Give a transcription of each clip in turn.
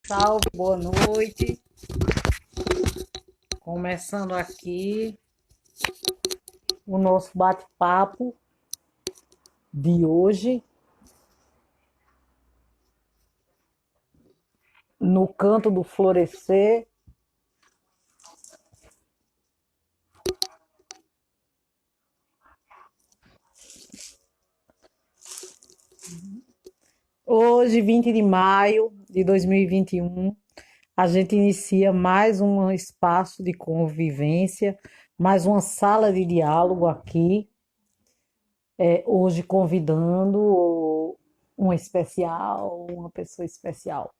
salve, boa noite. Começando aqui o nosso bate-papo de hoje, no canto do florescer. Hoje, 20 de maio de 2021, a gente inicia mais um espaço de convivência, mais uma sala de diálogo aqui. Hoje convidando uma especial, uma pessoa especial.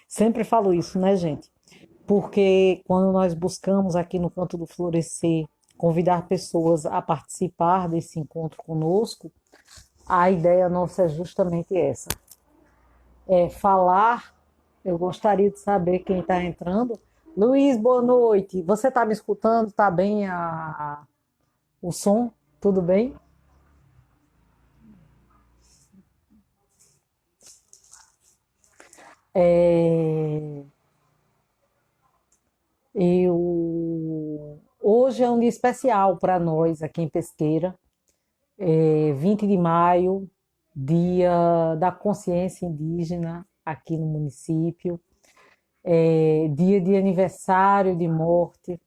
Sempre falo isso, né, gente? Porque quando nós buscamos aqui no Canto do Florescer convidar pessoas a participar desse encontro conosco, a ideia nossa é justamente essa: é falar. Eu gostaria de saber quem está entrando. Luiz, boa noite. Você está me escutando? Está bem o som? Tudo bem? É, Hoje é um dia especial para nós aqui em Pesqueira, 20 de maio, Dia da Consciência Indígena aqui no município, dia de aniversário de morte,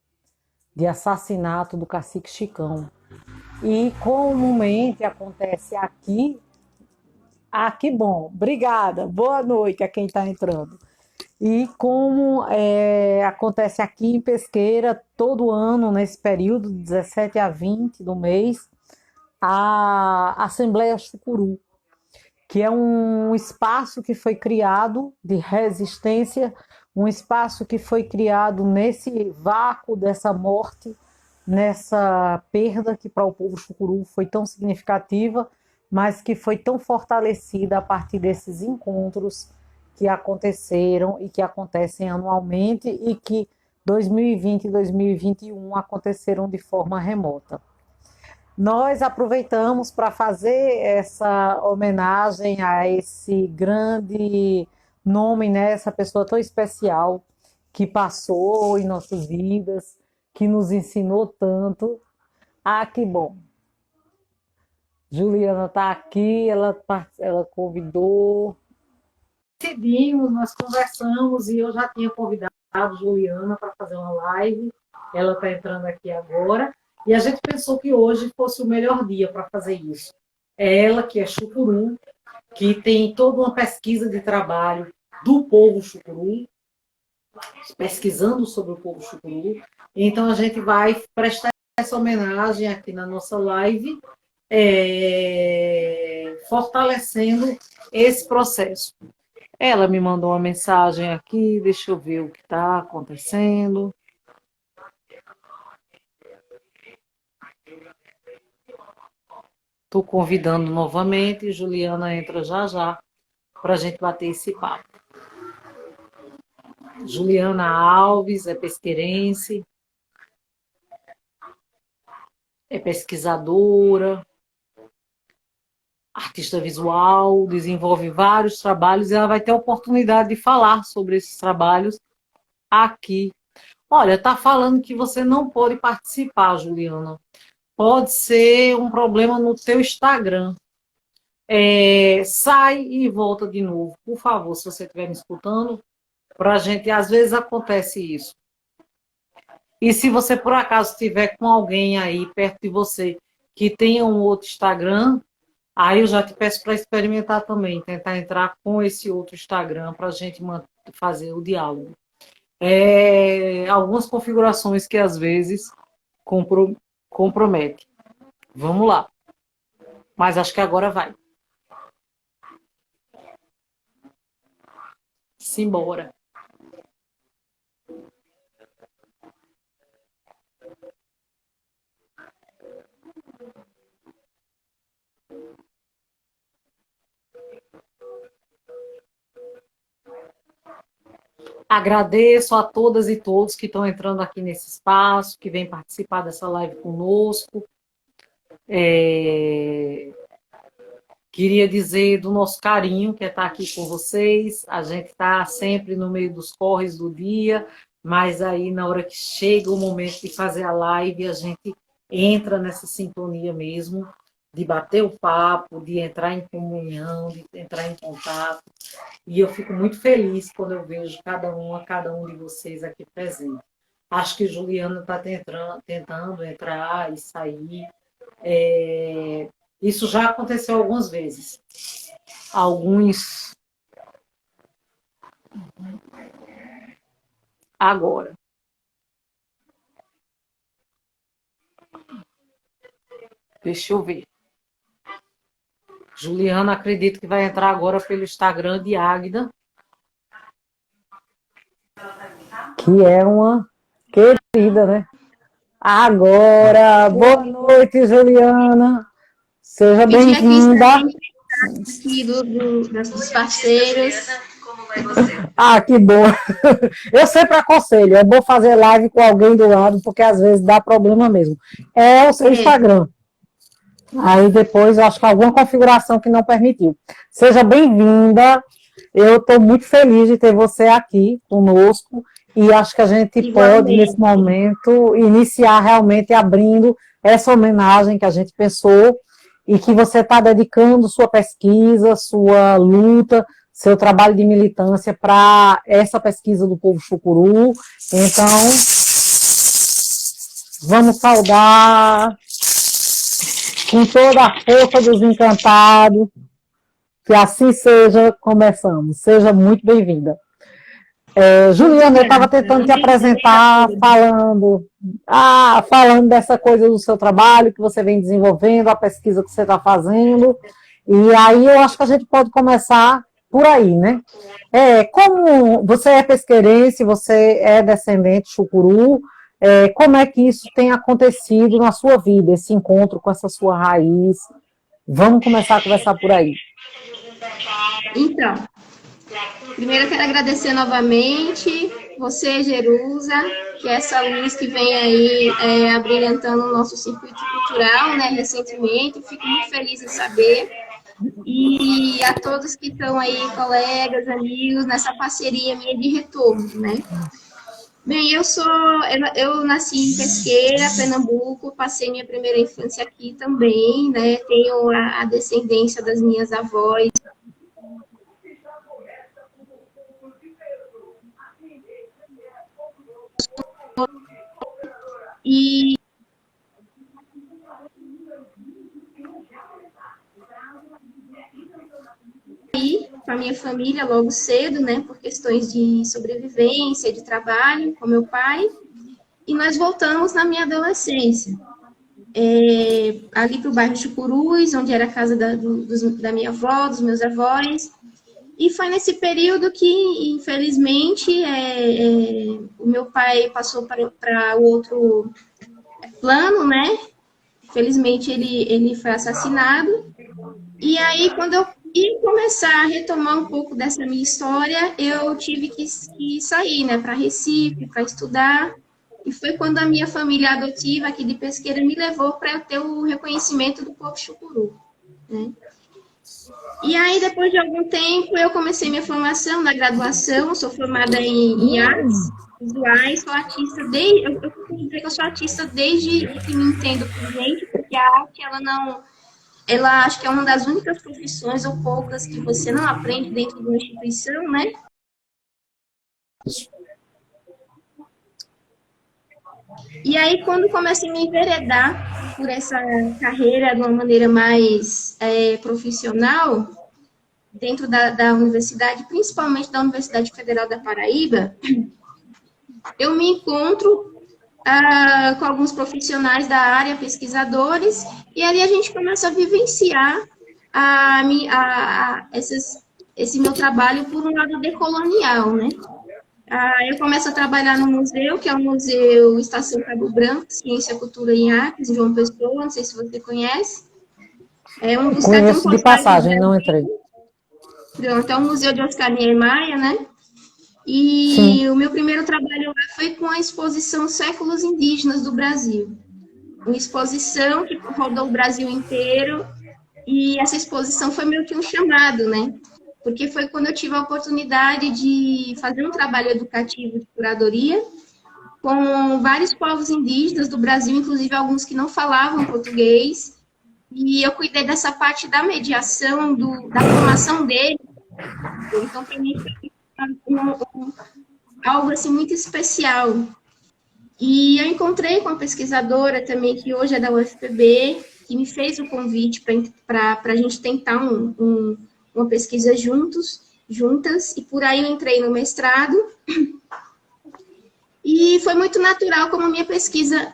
de assassinato do cacique Chicão. E comumente acontece aqui. Ah, que bom, obrigada, boa noite a quem está entrando. E como acontece aqui em Pesqueira, todo ano, nesse período, de 17 a 20 do mês, a Assembleia Chucuru, que é um espaço que foi criado de resistência, um espaço que foi criado nesse vácuo dessa morte, nessa perda que para o povo chucuru foi tão significativa, mas que foi tão fortalecida a partir desses encontros que aconteceram e que acontecem anualmente e que 2020 e 2021 aconteceram de forma remota. Nós aproveitamos para fazer essa homenagem a esse grande nome, né? Essa pessoa tão especial que passou em nossas vidas, que nos ensinou tanto. Ah, que bom! Juliana está aqui, ela convidou. Decidimos, nós conversamos e eu já tinha convidado a Juliana para fazer uma live. Ela está entrando aqui agora. E a gente pensou que hoje fosse o melhor dia para fazer isso. É ela, que é chucuru, que tem toda uma pesquisa de trabalho do povo chucuru, pesquisando sobre o povo chucuru. Então a gente vai prestar essa homenagem aqui na nossa live, fortalecendo esse processo. Ela me mandou uma mensagem aqui, deixa eu ver o que está acontecendo. Estou convidando novamente, Juliana entra já já para a gente bater esse papo. Juliana Alves é pesqueirense, é pesquisadora, artista visual, desenvolve vários trabalhos e ela vai ter a oportunidade de falar sobre esses trabalhos aqui. Olha, está falando que você não pode participar, Juliana. Pode ser um problema no teu Instagram. Sai e volta de novo, por favor, se você estiver me escutando, para a gente, às vezes acontece isso. E se você por acaso estiver com alguém aí perto de você que tenha um outro Instagram, aí eu já te peço para experimentar também, tentar entrar com esse outro Instagram para a gente fazer o diálogo. Algumas configurações que às vezes compromete. Vamos lá. Mas acho que agora vai. Simbora. Agradeço a todas e todos que estão entrando aqui nesse espaço, que vêm participar dessa live conosco, Queria dizer do nosso carinho, que é estar aqui com vocês. A gente está sempre no meio dos corres do dia, mas aí na hora que chega o momento de fazer a live, a gente entra nessa sintonia mesmo, de bater o papo, de entrar em comunhão, de entrar em contato. E eu fico muito feliz quando eu vejo cada um de vocês aqui presente. Acho que Juliana está tentando entrar e sair. Isso já aconteceu algumas vezes. Alguns agora. Deixa eu ver. Juliana, acredito que vai entrar agora pelo Instagram de Águida. Que é uma querida, né? Agora, boa noite, Juliana. Seja bem-vinda. Aqui dos parceiros. Ah, que bom. Eu sempre aconselho, é bom fazer live com alguém do lado, porque às vezes dá problema mesmo. É o seu Instagram. Aí depois eu acho que alguma configuração que não permitiu. Seja bem-vinda. Eu estou muito feliz de ter você aqui conosco e acho que a gente pode, nesse momento, iniciar realmente abrindo essa homenagem que a gente pensou e que você está dedicando sua pesquisa, sua luta, seu trabalho de militância para essa pesquisa do povo chucuru. Então, vamos saudar com toda a força dos encantados. Que assim seja, começamos. Seja muito bem-vinda. Juliana, eu estava tentando te apresentar, falando dessa coisa do seu trabalho que você vem desenvolvendo, a pesquisa que você está fazendo. E aí eu acho que a gente pode começar por aí, né? Como você é pesqueirense, você é descendente chucuru, como é que isso tem acontecido na sua vida, esse encontro com essa sua raiz? Vamos começar a conversar por aí. Então, primeiro eu quero agradecer novamente você, Jerusa, que é essa luz que vem aí abrilhantando o nosso circuito cultural, né, recentemente. Fico muito feliz em saber. E a todos que estão aí, colegas, amigos, nessa parceria minha de retorno, né? Bem, eu nasci em Pesqueira, Pernambuco, passei minha primeira infância aqui também, né? Tenho a descendência das minhas avós. E com a minha família logo cedo, né, por questões de sobrevivência, de trabalho, com meu pai, e nós voltamos na minha adolescência, ali para o bairro Chucuruz, onde era a casa da minha avó, dos meus avós, e foi nesse período que, infelizmente, o meu pai passou para o outro plano, né, infelizmente ele foi assassinado, e aí quando eu ia começar a retomar um pouco dessa minha história, eu tive que sair, né, para Recife, para estudar, e foi quando a minha família adotiva aqui de Pesqueira me levou para eu ter o reconhecimento do povo chucuru, né. E aí, depois de algum tempo, eu comecei minha formação na graduação, sou formada em artes visuais, sou artista desde... Eu costumo dizer que eu sou artista desde que me entendo por gente, porque a arte, ela acho que é uma das únicas profissões ou poucas que você não aprende dentro de uma instituição, né? E aí, quando comecei a me enveredar por essa carreira de uma maneira mais profissional, dentro da universidade, principalmente da Universidade Federal da Paraíba, eu me encontro com alguns profissionais da área, pesquisadores, e ali a gente começa a vivenciar esse meu trabalho por um lado decolonial, né? Eu começo a trabalhar no museu, que é o Museu Estação Cabo Branco, Ciência, Cultura e Artes, em João Pessoa, não sei se você conhece. É um dos Conheço de passagem, não entrei. Pronto, é um museu de Oscar Niemeyer, né? E Sim. O meu primeiro trabalho lá foi com a exposição Séculos Indígenas do Brasil. Uma exposição que rodou o Brasil inteiro E essa exposição foi meio que um chamado, né? Porque foi quando eu tive a oportunidade de fazer um trabalho educativo de curadoria com vários povos indígenas do Brasil, inclusive alguns que não falavam português. E eu cuidei dessa parte da mediação, da formação deles. Então, para mim, foi algo assim, muito especial. E eu encontrei com uma pesquisadora também, que hoje é da UFPB, que me fez o convite para a gente tentar uma pesquisa juntas, e por aí eu entrei no mestrado. E foi muito natural como minha pesquisa,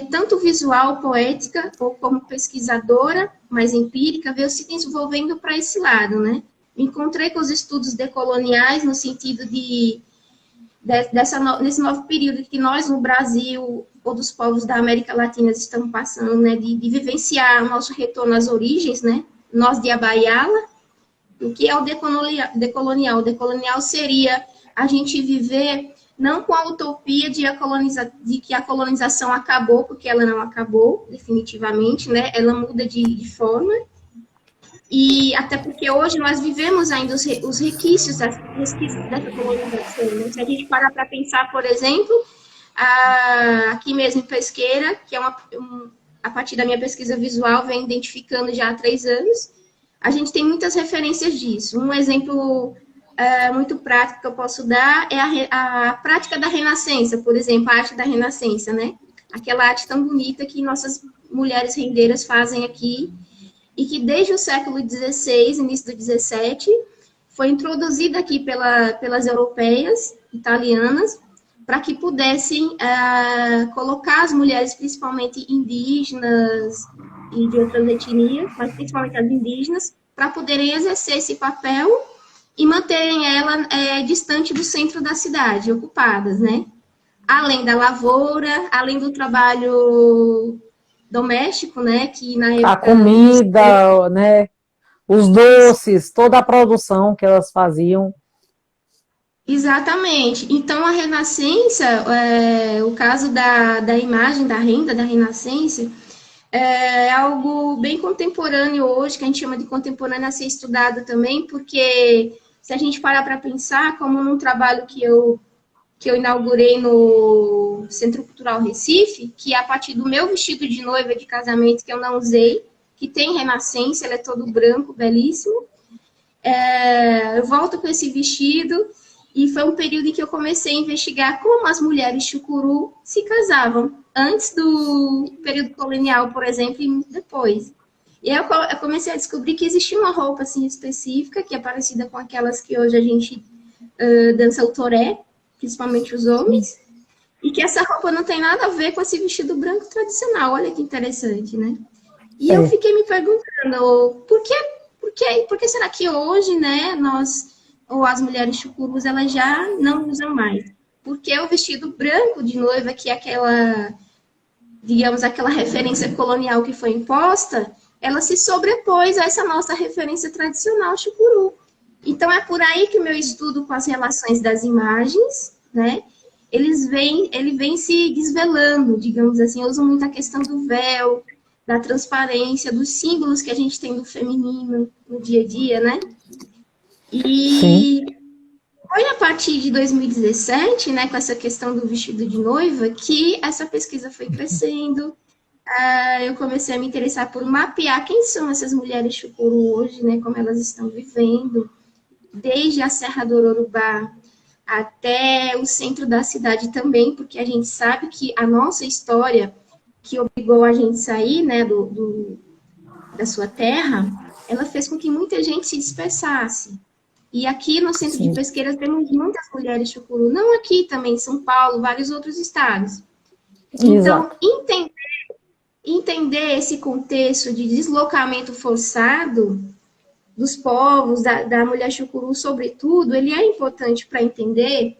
tanto visual, poética, ou como pesquisadora, mais empírica, veio se desenvolvendo para esse lado, né? Me encontrei com os estudos decoloniais no sentido nesse novo período que nós, no Brasil, ou dos povos da América Latina, estamos passando, né? De vivenciar o nosso retorno às origens, né? Nós de Abaiala. O que é o decolonial? O decolonial seria a gente viver não com a utopia de que a colonização acabou, porque ela não acabou, definitivamente, né? Ela muda de forma. E até porque hoje nós vivemos ainda os resquícios dessa colonização. Né? Se a gente parar para pensar, por exemplo, aqui mesmo em Pesqueira, que é a partir da minha pesquisa visual, vem identificando já há 3 anos, a gente tem muitas referências disso. Um exemplo muito prático que eu posso dar é a prática da Renascença, por exemplo, a arte da Renascença, né? Aquela arte tão bonita que nossas mulheres rendeiras fazem aqui, e que desde o século XVI, início do XVII, foi introduzida aqui pelas europeias, italianas, para que pudessem colocar as mulheres, principalmente indígenas e de outras etnias, mas principalmente as indígenas, para poderem exercer esse papel e manterem ela distante do centro da cidade, ocupadas, né? Além da lavoura, além do trabalho doméstico, né? Que na A época comida, né? Os doces, toda a produção que elas faziam. exatamente. Então, a Renascença, o caso da imagem, da renda da Renascença, é algo bem contemporâneo hoje, que a gente chama de contemporâneo a ser estudado também, porque se a gente parar para pensar, como num trabalho que eu inaugurei no Centro Cultural Recife, que é a partir do meu vestido de noiva de casamento que eu não usei, que tem Renascença, ele é todo branco, belíssimo. Eu volto com esse vestido e foi um período em que eu comecei a investigar como as mulheres chucuru se casavam, antes do período colonial, por exemplo, e depois. E aí eu comecei a descobrir que existia uma roupa assim, específica, que é parecida com aquelas que hoje a gente dança o toré, principalmente os homens, e que essa roupa não tem nada a ver com esse vestido branco tradicional. Olha que interessante, né? E eu fiquei me perguntando, por que será que hoje, né, ou as mulheres chucurus, elas já não usam mais? Porque o vestido branco de noiva, que é aquela, digamos, aquela referência colonial que foi imposta, ela se sobrepôs a essa nossa referência tradicional chucuru. Então, é por aí que o meu estudo com as relações das imagens, né, ele vem se desvelando, digamos assim. Eu uso muito a questão do véu, da transparência, dos símbolos que a gente tem do feminino no dia a dia, né? E foi a partir de 2017, né, com essa questão do vestido de noiva, que essa pesquisa foi crescendo. Eu comecei a me interessar por mapear quem são essas mulheres chucuru hoje, né, como elas estão vivendo, desde a Serra do Ororubá até o centro da cidade também, porque a gente sabe que a nossa história, que obrigou a gente a sair, né, da sua terra, ela fez com que muita gente se dispersasse. E aqui no centro de Pesqueira temos muitas mulheres chucuru, não aqui também, em São Paulo, vários outros estados. Então, entender esse contexto de deslocamento forçado dos povos, da mulher chucuru, sobretudo, ele é importante para entender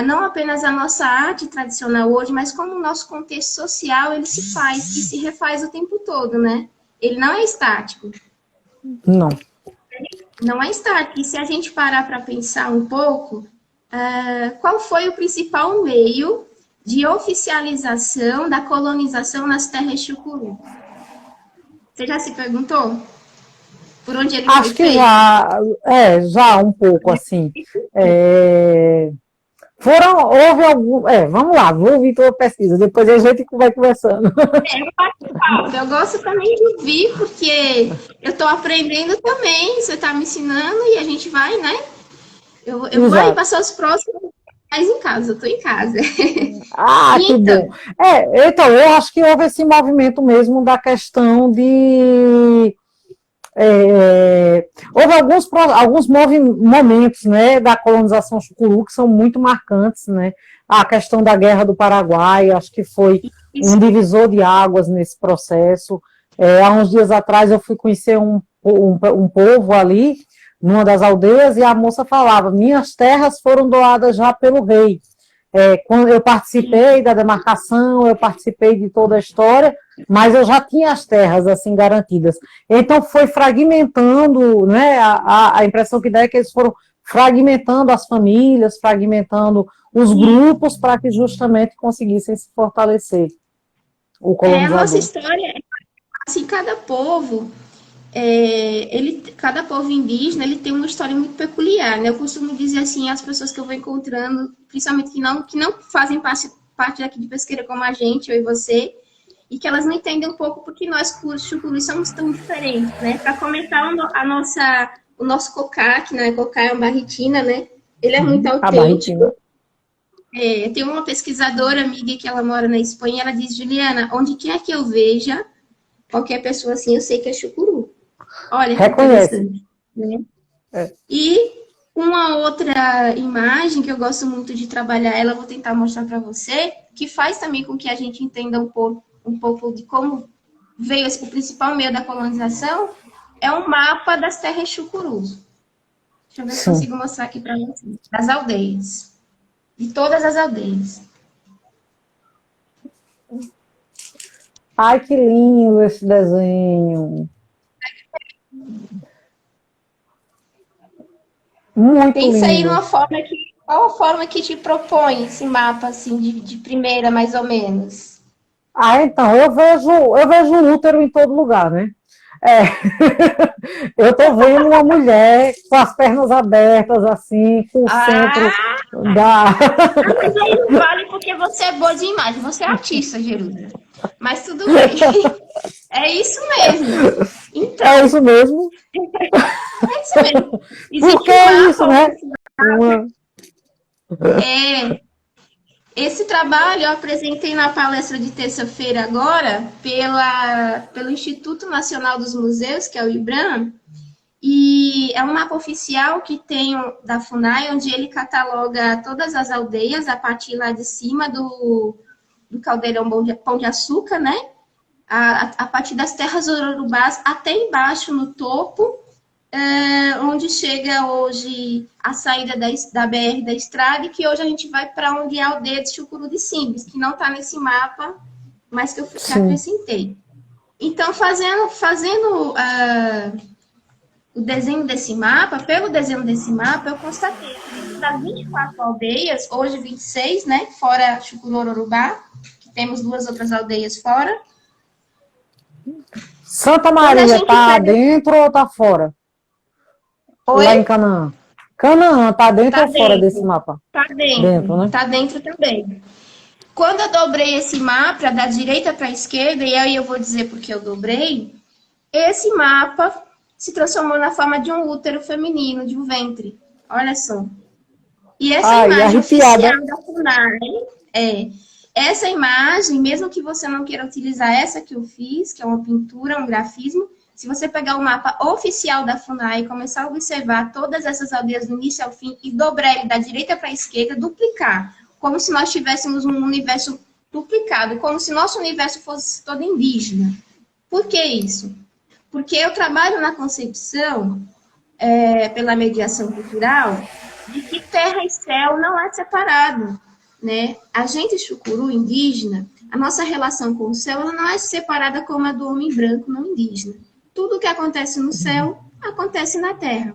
não apenas a nossa arte tradicional hoje, mas como o nosso contexto social ele se faz e se refaz o tempo todo, né? Ele não é estático. Não. Não é estático. E se a gente parar para pensar um pouco, qual foi o principal meio de oficialização da colonização nas terras chucuru? Você já se perguntou? por onde ele foi Acho que feito? já um pouco assim. É, houve algum, vamos lá, vou ouvir tua pesquisa, depois a gente vai conversando. Eu gosto também de ouvir, porque eu estou aprendendo também, você está me ensinando e a gente vai, né? Eu vou aí Exato. passar os próximos mais em casa, eu estou em casa. Ah, E que bom. então, Então, eu acho que houve esse movimento mesmo da questão de. Houve alguns momentos, né, da colonização chucuru que são muito marcantes, né? A questão da Guerra do Paraguai, acho que foi um isso divisor de águas nesse processo. Há uns dias atrás eu fui conhecer um povo ali, numa das aldeias, e a moça falava: minhas terras foram doadas já pelo rei. Quando eu participei da demarcação, eu participei de toda a história, mas eu já tinha as terras assim garantidas. Então foi fragmentando, né? A impressão que dá é que eles foram fragmentando as famílias, fragmentando os grupos para que justamente conseguissem se fortalecer o a nossa colonizador. história, assim, cada povo indígena, ele tem uma história muito peculiar, né? Eu costumo dizer assim, as pessoas que eu vou encontrando, principalmente que não fazem parte daqui de Pesqueira como a gente, eu e você, e que elas não entendem um pouco porque nós, chucurus, somos tão diferentes, né? Para começar, o nosso cocá, que não é cocá, é uma barritina, né? Ele é muito A barritina. autêntico. Tem uma pesquisadora amiga que ela mora na Espanha, ela diz: Juliana, onde quer que eu veja qualquer pessoa assim, eu sei que é chucuru. Olha que Reconhece. interessante, né? É. E uma outra imagem que eu gosto muito de trabalhar, ela eu vou tentar mostrar para você, que faz também com que a gente entenda um pouco de como veio o principal meio da colonização, é um mapa das terras chucurus. Deixa eu ver se Sim. consigo mostrar aqui para você. Das aldeias. De todas as aldeias. Ai, que lindo esse desenho. Muito Pensa aí lindo. numa forma que. Qual a forma que te propõe esse mapa, assim, de primeira, mais ou menos? Ah, então, eu vejo o útero em todo lugar, né? É. Eu estou vendo uma mulher com as pernas abertas, assim, com o centro Ah, da. mas aí não vale porque você é boa de imagem. Você é artista, Geruda. Mas tudo bem. É isso mesmo. É Então, isso mesmo? é isso mesmo. Porque Existe um é isso, mapa né? oficial. Uma... É, esse trabalho eu apresentei na palestra de terça-feira agora pelo Instituto Nacional dos Museus, que é o IBRAM, e é um mapa oficial que tem da FUNAI, onde ele cataloga todas as aldeias a partir lá de cima do caldeirão Pão de Açúcar, né? A partir das terras urubás até embaixo no topo, onde chega hoje a saída da BR da estrada, e que hoje a gente vai para onde é a aldeia de Chucuru de Simbis, que não está nesse mapa, mas que eu Sim, acrescentei. Então, fazendo o desenho desse mapa, pelo desenho desse mapa, eu constatei que dentro das 24 aldeias, hoje 26, né, fora Chucuru-Ororubá, que temos duas outras aldeias fora, Santa quando a Maria gente tá pega... dentro ou tá fora? Lá em Oi? Canaã. Canaã tá dentro Tá ou fora desse dentro. mapa? Tá Dentro, dentro. né? Tá dentro também. Quando eu dobrei esse mapa da direita para a esquerda, e aí eu vou dizer porque eu dobrei, esse mapa se transformou na forma de um útero feminino, de um ventre. Olha só. E essa Ai, imagem arrepiada. oficial da FUNAI é essa imagem, mesmo que você não queira utilizar essa que eu fiz, que é uma pintura, um grafismo, se você pegar o mapa oficial da FUNAI e começar a observar todas essas aldeias do início ao fim e dobrar ele da direita para a esquerda, duplicar, como se nós tivéssemos um universo duplicado, como se nosso universo fosse todo indígena. Por que isso? Porque eu trabalho na concepção, pela mediação cultural, de que terra e céu não é separado, né? A gente chucuru indígena, a nossa relação com o céu, ela não é separada como a do homem branco não indígena. Tudo que acontece no céu acontece na terra.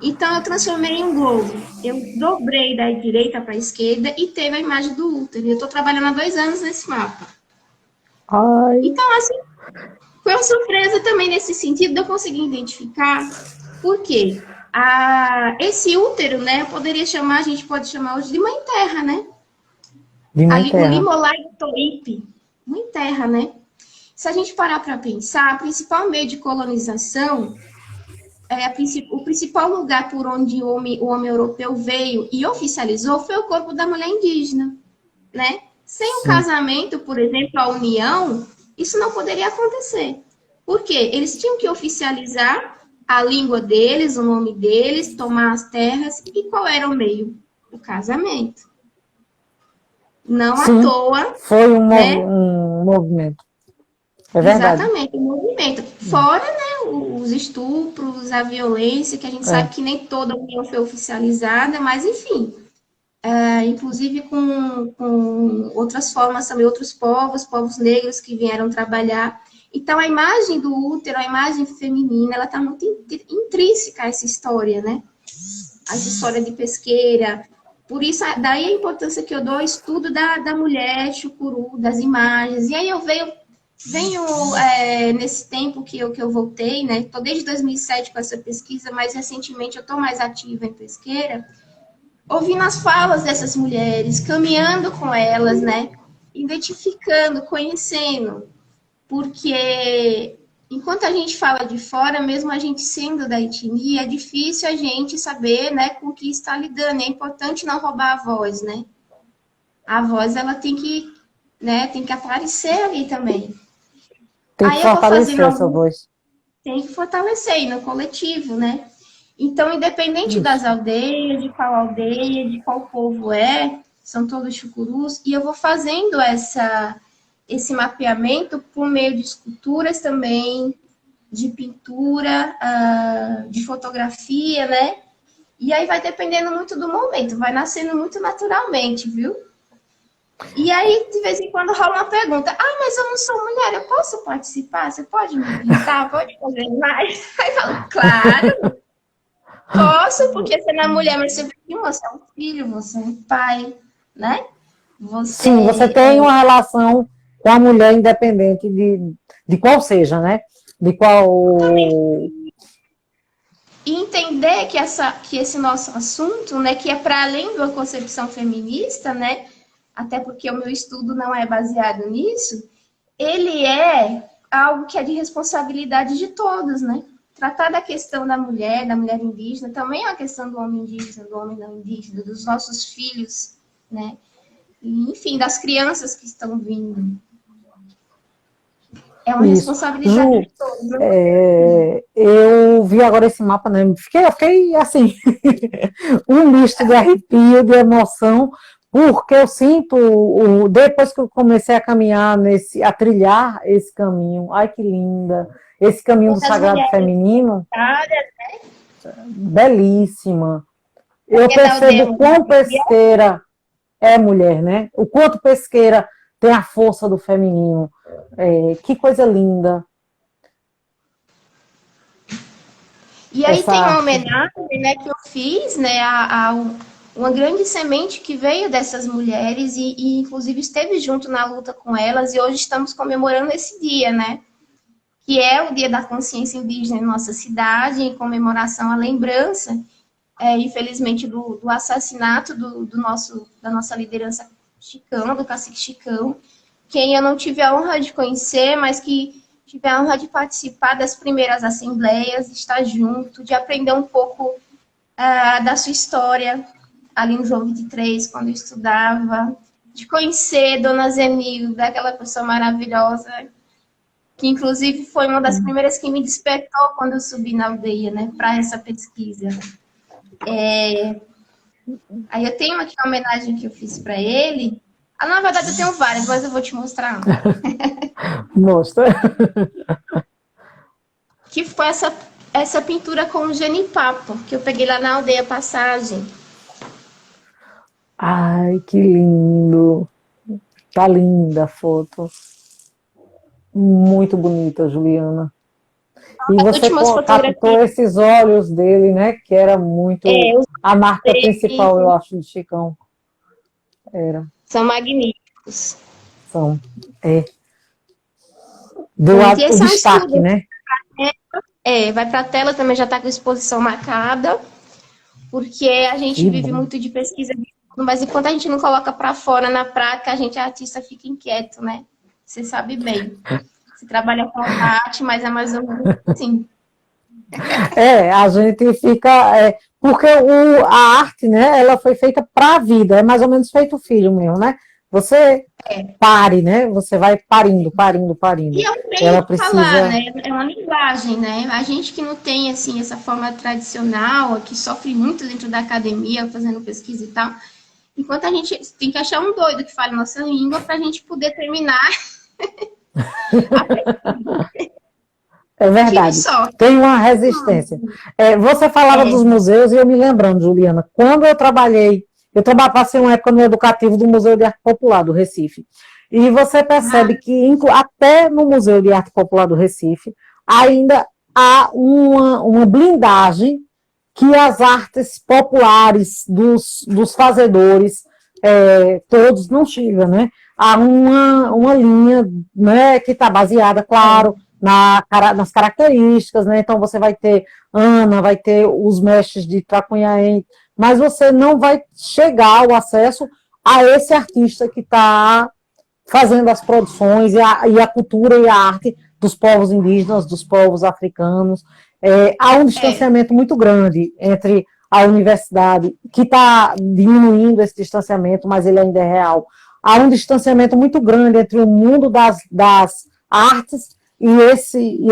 Então eu transformei em um globo. Eu dobrei da direita para a esquerda e teve a imagem do útero. Eu estou trabalhando há 2 anos nesse mapa. Ai, Então, assim, Foi uma surpresa também nesse sentido de eu conseguir identificar por quê? Esse útero, né, poderia chamar, a gente pode chamar hoje de mãe terra, né? De mãe O terra. Limolai Toripe, mãe terra, né? Se a gente parar para pensar, o principal meio de colonização, o principal lugar por onde o homem europeu veio e oficializou foi o corpo da mulher indígena, né? Sem o Sim. casamento, por exemplo, a união, isso não poderia acontecer. Por quê? Eles tinham que oficializar a língua deles, o nome deles, tomar as terras. E qual era o meio? O casamento. Não à Sim, toa, foi né? um movimento. É verdade. Exatamente, o movimento. Fora, né, os estupros, a violência, que a gente sabe É. que nem toda a união foi oficializada, mas enfim, inclusive com outras formas também, outros povos negros que vieram trabalhar. Então, a imagem do útero, a imagem feminina, ela está muito intrínseca a essa história, né? A história de pesqueira. Por isso, daí a importância que eu dou ao estudo da mulher, chucuru, das imagens. E aí eu venho nesse tempo que eu voltei, né? Estou desde 2007 com essa pesquisa, mas recentemente eu estou mais ativa em pesqueira, ouvindo as falas dessas mulheres, caminhando com elas, né? Identificando, conhecendo, porque enquanto a gente fala de fora, mesmo a gente sendo da etnia, é difícil a gente saber, né, com o que está lidando. É importante não roubar a voz, né? A voz ela tem que, né, tem que aparecer ali também. Tem que Aí eu vou fazendo fortalecer essa algum, voz. tem que fortalecer aí no coletivo, né? Então, independente das Isso. aldeias, de qual aldeia, de qual povo é, são todos chucurus, e eu vou fazendo esse mapeamento por meio de esculturas também, de pintura, de fotografia, né? E aí vai dependendo muito do momento, vai nascendo muito naturalmente, viu? E aí, de vez em quando, rola uma pergunta: ah, mas eu não sou mulher, eu posso participar? Você pode me pintar? Pode fazer mais? Aí eu falo: claro, posso, porque você não é mulher, mas você é um filho, você é um pai, né? Sim, você Você tem uma relação com a mulher independente de qual seja, né? De qual. e entender que esse nosso assunto, né, que é para além da concepção feminista, né, até porque o meu estudo não é baseado nisso, ele é algo que é de responsabilidade de todos, né? Tratar da questão da mulher indígena, também é uma questão do homem indígena, do homem não indígena, dos nossos filhos, né? E, enfim, das crianças que estão vindo. É uma Isso. responsabilidade Ju, de todos. Né? eu vi agora esse mapa, né? Eu fiquei assim, um misto de arrepio, de emoção, porque eu sinto, depois que eu comecei a caminhar a trilhar esse caminho, ai que linda, esse caminho do Das sagrado mulheres feminino, áreas, belíssima. Eu porque da aldeia percebo quão pesqueira é mulher, né? O quanto pesqueira tem a força do feminino. Que coisa linda e aí essa tem uma arte. homenagem, né, que eu fiz, né, uma grande semente que veio dessas mulheres e inclusive esteve junto na luta com elas e hoje estamos comemorando esse dia, né, que é o Dia da Consciência Indígena em nossa cidade, em comemoração à lembrança, infelizmente, do assassinato da nossa liderança Chicão, do cacique Chicão, quem eu não tive a honra de conhecer, mas que tive a honra de participar das primeiras assembleias, de estar junto, de aprender um pouco da sua história ali no João 23, quando eu estudava, de conhecer Dona Zenilda, aquela pessoa maravilhosa, que inclusive foi uma das primeiras que me despertou quando eu subi na aldeia, né, para essa pesquisa. Aí eu tenho aqui uma homenagem que eu fiz para ele. Na verdade, eu tenho várias, mas eu vou te mostrar uma. Mostra. Que foi essa pintura com o genipapo, que eu peguei lá na aldeia Passagem. Ai, que lindo. Tá linda a foto. Muito bonita, Juliana. E As você últimas captou fotografias, esses olhos dele, né? Que era muito os a marca principal, eu dele acho, do Chicão. Era, são magníficos. são. É. Muito. E O esse é um destaque, estudo. né? Vai para a tela, também já está com exposição marcada, porque a gente Que vive bom. muito de pesquisa, mas enquanto a gente não coloca para fora na prática, a gente, artista, fica inquieto, né? Você sabe bem. Você trabalha com a arte, mas é mais ou menos assim. A gente fica. Porque a arte, né, ela foi feita para a vida, é mais ou menos feito filho mesmo, né? Você pare, né? Você vai parindo, parindo, E parindo. é um meio Ela de falar, precisa. né? É uma linguagem, né? A gente que não tem, assim, essa forma tradicional, que sofre muito dentro da academia, fazendo pesquisa e tal, enquanto a gente tem que achar um doido que fale nossa língua para a gente poder terminar a É tive verdade. sorte. Tem uma resistência. Você falava É. dos museus e eu me lembrando, Juliana, quando passei uma época no educativo do Museu de Arte Popular do Recife. E você Ah, percebe que até no Museu de Arte Popular do Recife ainda há uma blindagem que as artes populares dos fazedores todos não chegam, né? Há uma linha, né, que está baseada, claro, nas características, né? Então você vai ter Ana, vai ter os mestres de Tracunhaém, mas você não vai chegar ao acesso a esse artista que está fazendo as produções e a cultura e a arte dos povos indígenas, dos povos africanos. Há um é, distanciamento muito grande entre a universidade, que está diminuindo esse distanciamento, mas ele ainda é real. Há um distanciamento muito grande entre o mundo das artes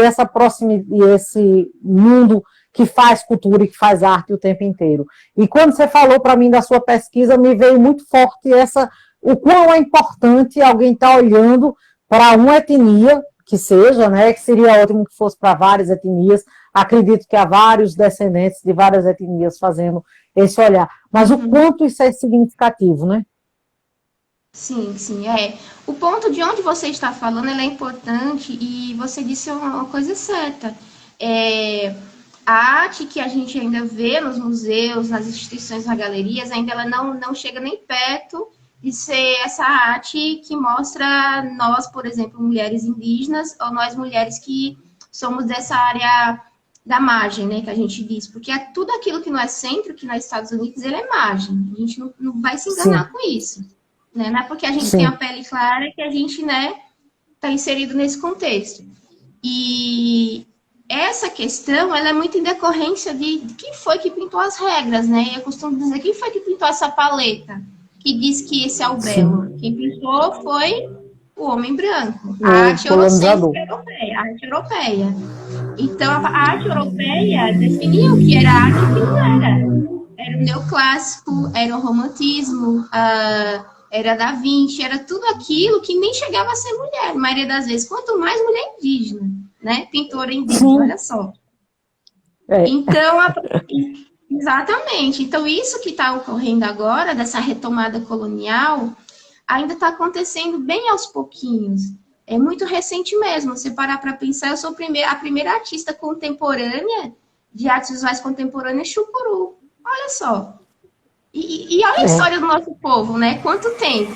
essa proximidade, e esse mundo que faz cultura e que faz arte o tempo inteiro. E quando você falou para mim da sua pesquisa, me veio muito forte o quão é importante alguém estar olhando para uma etnia, que seja, né, que seria ótimo que fosse para várias etnias. Acredito que há vários descendentes de várias etnias fazendo esse olhar. Mas o uhum. quanto isso é significativo, né? Sim, sim, é. O ponto de onde você está falando, ele é importante e você disse uma coisa certa. É, a arte que a gente ainda vê nos museus, nas instituições, nas galerias, ainda ela não chega nem perto de ser essa arte que mostra nós, por exemplo, mulheres indígenas, ou nós mulheres que somos dessa área da margem, né, que a gente diz, porque é tudo aquilo que não é centro, que nos Estados Unidos, ele é margem. A gente não vai se Sim, enganar com isso. Né? Não é porque a gente tem a sim, pele clara que a gente, né, está inserido nesse contexto. E essa questão, ela é muito em decorrência de quem foi que pintou as regras, né? Eu costumo dizer, quem foi que pintou essa paleta que diz que esse é o belo? sim. Quem pintou foi o homem branco, a O arte colonizador. eurocêntrica europeia, a arte europeia. Então, a arte europeia definia o que era arte e o que não era. Era o neoclássico, era o romantismo, era Da Vinci, era tudo aquilo que nem chegava a ser mulher, a maioria das vezes. Quanto mais mulher indígena, né? Pintora indígena, Sim, olha só. é, Então, exatamente. Então, isso que está ocorrendo agora, dessa retomada colonial, ainda está acontecendo bem aos pouquinhos. É muito recente mesmo. Se parar para pensar, eu sou a primeira artista contemporânea de artes visuais contemporâneas Chucuru. Olha só. E olha a é, história do nosso povo, né? Quanto tempo.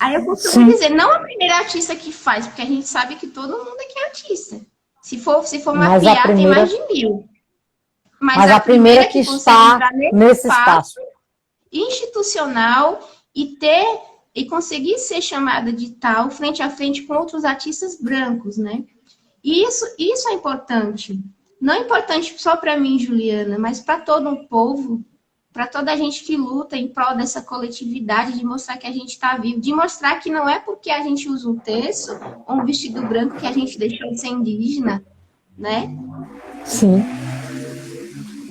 Aí eu costumo sim. dizer, não a primeira artista que faz, porque a gente sabe que todo mundo aqui é artista. Se for Mas a mapear, tem mais primeira, de 1000. Mas mas a a primeira primeira que que consegue está entrar nesse nesse espaço espaço. institucional e conseguir ser chamada de tal frente a frente com outros artistas brancos, né? Isso é importante. Não é importante só para mim, Juliana, mas para todo o povo, para toda a gente que luta em prol dessa coletividade, de mostrar que a gente está vivo, de mostrar que não é porque a gente usa um terço ou um vestido branco que a gente deixou de ser indígena, né? Sim.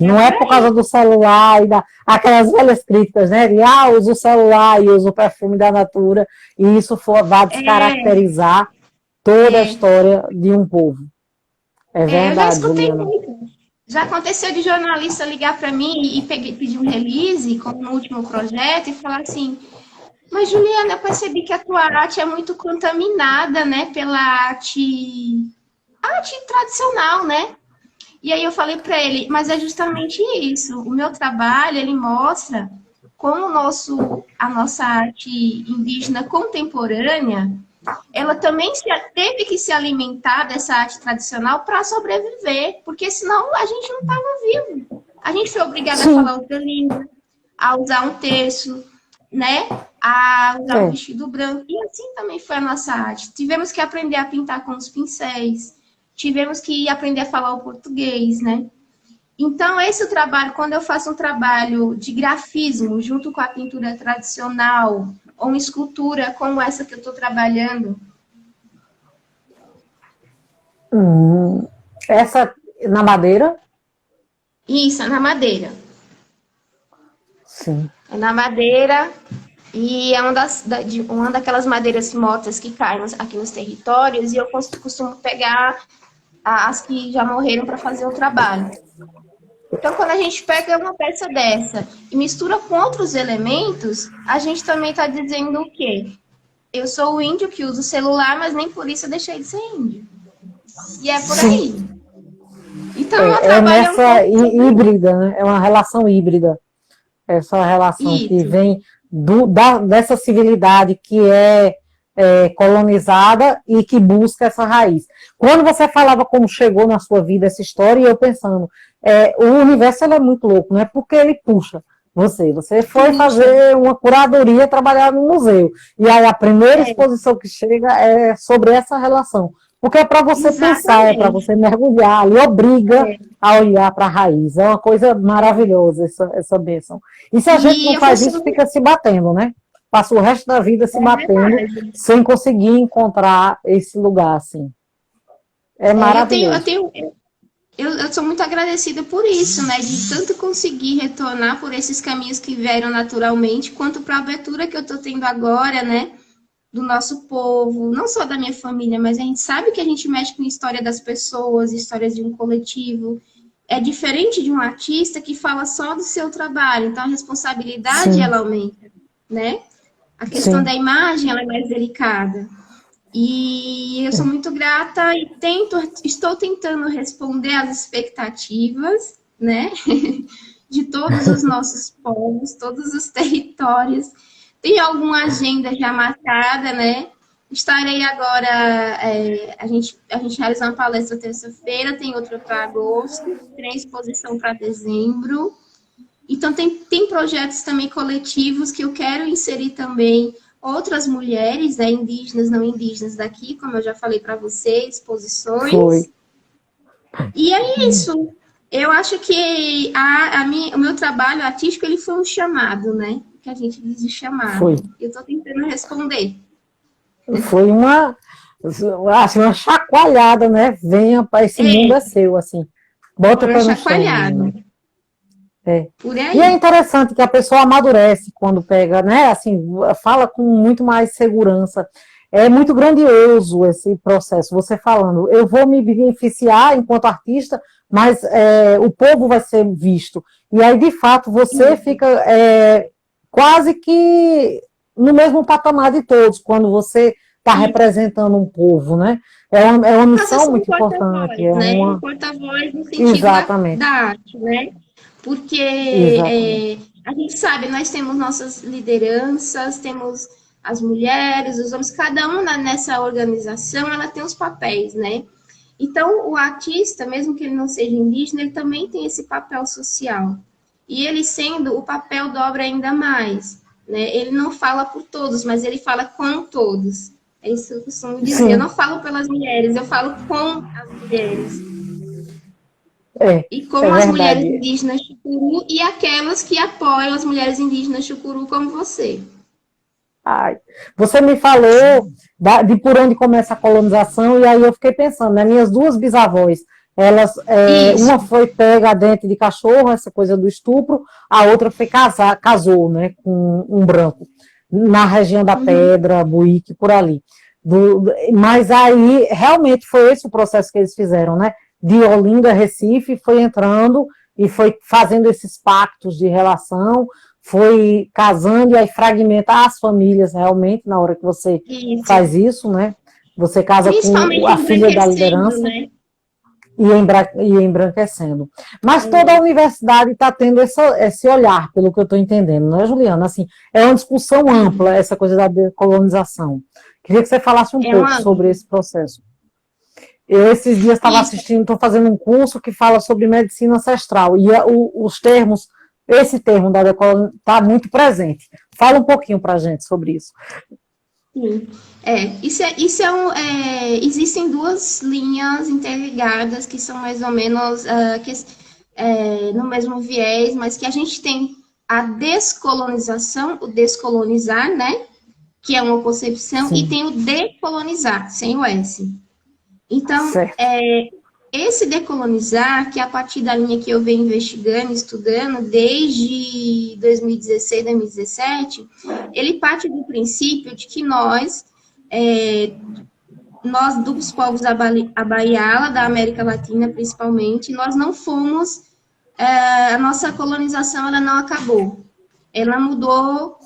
É Não é por por aí. causa do celular aquelas velhas críticas, né? De usa o celular e usa o perfume da Natura, e isso vai É, descaracterizar toda a é, história de um povo. É eu já verdade, escutei Juliana. muito. Já aconteceu de jornalista ligar para mim e pedir um release, como no último projeto, e falar assim: Mas, Juliana, eu percebi que a tua arte é muito contaminada, né, pela arte tradicional, né? E aí eu falei para ele, mas é justamente isso. O meu trabalho, ele mostra como a nossa arte indígena contemporânea, ela também teve que se alimentar dessa arte tradicional para sobreviver, porque senão a gente não estava vivo. A gente foi obrigada a Sim, falar outra língua, a usar um terço, né? A usar um é. vestido branco. E assim também foi a nossa arte. Tivemos que aprender a pintar com os pincéis, tivemos que aprender a falar o português, né? Então, esse é o trabalho, quando eu faço um trabalho de grafismo junto com a pintura tradicional, ou uma escultura como essa que eu estou trabalhando, Essa na madeira? isso, é na madeira. Sim. É na madeira e é uma daquelas madeiras mortas que caem aqui nos territórios e eu costumo pegar as que já morreram para fazer o trabalho. Então, quando a gente pega uma peça dessa e mistura com outros elementos, a gente também está dizendo o quê? Eu sou o índio que usa o celular, mas nem por isso eu deixei de ser índio. E é por Sim. aí. Então, o meu É trabalho é um nessa pouco sobre híbrida, né? É uma relação híbrida. Essa relação que isso. vem dessa civilidade que é colonizada e que busca essa raiz. Quando você falava como chegou na sua vida essa história, e eu pensando, o universo ele é muito louco, não é porque ele puxa você foi Puxa, fazer uma curadoria, trabalhar no museu, e aí a primeira exposição que chega é sobre essa relação, porque é para você pensar, é para exatamente. você mergulhar, e obriga a olhar para a raiz, é uma coisa maravilhosa essa bênção. E se a gente E não eu faz isso, costumo. fica se batendo, né? Passa o resto da vida se É batendo, verdade. sem conseguir encontrar esse lugar, assim. É É, eu tenho, eu maravilhoso. tenho, eu sou muito agradecida por isso, né? De tanto conseguir retornar por esses caminhos que vieram naturalmente, quanto para a abertura que eu estou tendo agora, né? Do nosso povo, não só da minha família, mas a gente sabe que a gente mexe com a história das pessoas, histórias de um coletivo. É diferente de um artista que fala só do seu trabalho, então a responsabilidade Sim, ela aumenta, né? A questão sim. da imagem ela é mais delicada. E eu sou muito grata e estou tentando responder às expectativas, né, de todos os nossos povos, todos os territórios. Tem alguma agenda já marcada, né? Estarei agora, a gente realizou uma palestra terça-feira, tem outra para agosto, tem exposição para dezembro. Então, tem projetos também coletivos que eu quero inserir também outras mulheres, né, indígenas, não indígenas daqui, como eu já falei para você, Foi. exposições. E é isso. Eu acho que o meu trabalho artístico ele foi um chamado, né? Que a gente diz de Foi. chamado. Eu estou tentando responder. Foi assim, uma chacoalhada, né? Venha para esse mundo é É, seu, assim. Bota foi o uma pé no chão, chacoalhada. menina. É. Por E é aí. interessante que a pessoa amadurece quando pega, né? Assim, fala com muito mais segurança. É muito grandioso esse processo. Você falando, eu vou me beneficiar enquanto artista, mas o povo vai ser visto. E aí, de fato, você fica quase que no mesmo patamar de todos, quando você está Isso. representando um povo, né? É uma Passa a missão ser um muito importante. porta-voz, É né? Um uma. porta-voz no sentido da Exatamente, arte, né? Porque exatamente. a gente sabe, nós temos nossas lideranças, temos as mulheres, os homens, cada um nessa organização, ela tem os papéis, né? Então, o artista, mesmo que ele não seja indígena, ele também tem esse papel social. E ele sendo, o papel dobra ainda mais, né? Ele não fala por todos, mas ele fala com todos. É isso que eu costumo dizer. Eu não Sim, falo pelas mulheres, eu falo com as mulheres. é, E é com as mulheres verdade. indígenas Chucuru e aquelas que apoiam as mulheres indígenas Chucuru como você. Ai, você me falou de por onde começa a colonização, e aí eu fiquei pensando, né, minhas duas bisavós, elas, Isso. uma foi pega a dente de cachorro, essa coisa do estupro, a outra foi casou, né, com um branco, na região da Uhum. Pedra, Buíque, por ali. Mas aí, realmente, foi esse o processo que eles fizeram, né, de Olinda a Recife, foi entrando e foi fazendo esses pactos de relação, foi casando e aí fragmenta as famílias realmente na hora que você Isso. faz isso, né? Você casa com a Principalmente filha da embranquecendo, liderança. né? e embranquecendo. Mas toda a universidade está tendo esse olhar, pelo que eu estou entendendo, não é, Juliana? Assim, é uma discussão ampla, essa coisa da decolonização. Queria que você falasse um É pouco uma. sobre esse processo. Eu, esses dias, estava Isso. assistindo, estou fazendo um curso que fala sobre medicina ancestral, e os termos, esse termo da decolonização está muito presente. Fala um pouquinho para a gente sobre isso. Sim. Existem duas linhas interligadas que são mais ou menos no mesmo viés, mas que a gente tem a descolonização, o descolonizar, né? Que é uma concepção, e Sim, tem o decolonizar, sem o S. Então, certo. esse decolonizar, que é a partir da linha que eu venho investigando, estudando, desde 2016, 2017, ele parte do princípio de que nós dos povos Abaiala, da América Latina principalmente, nós não fomos, a nossa colonização ela não acabou, ela mudou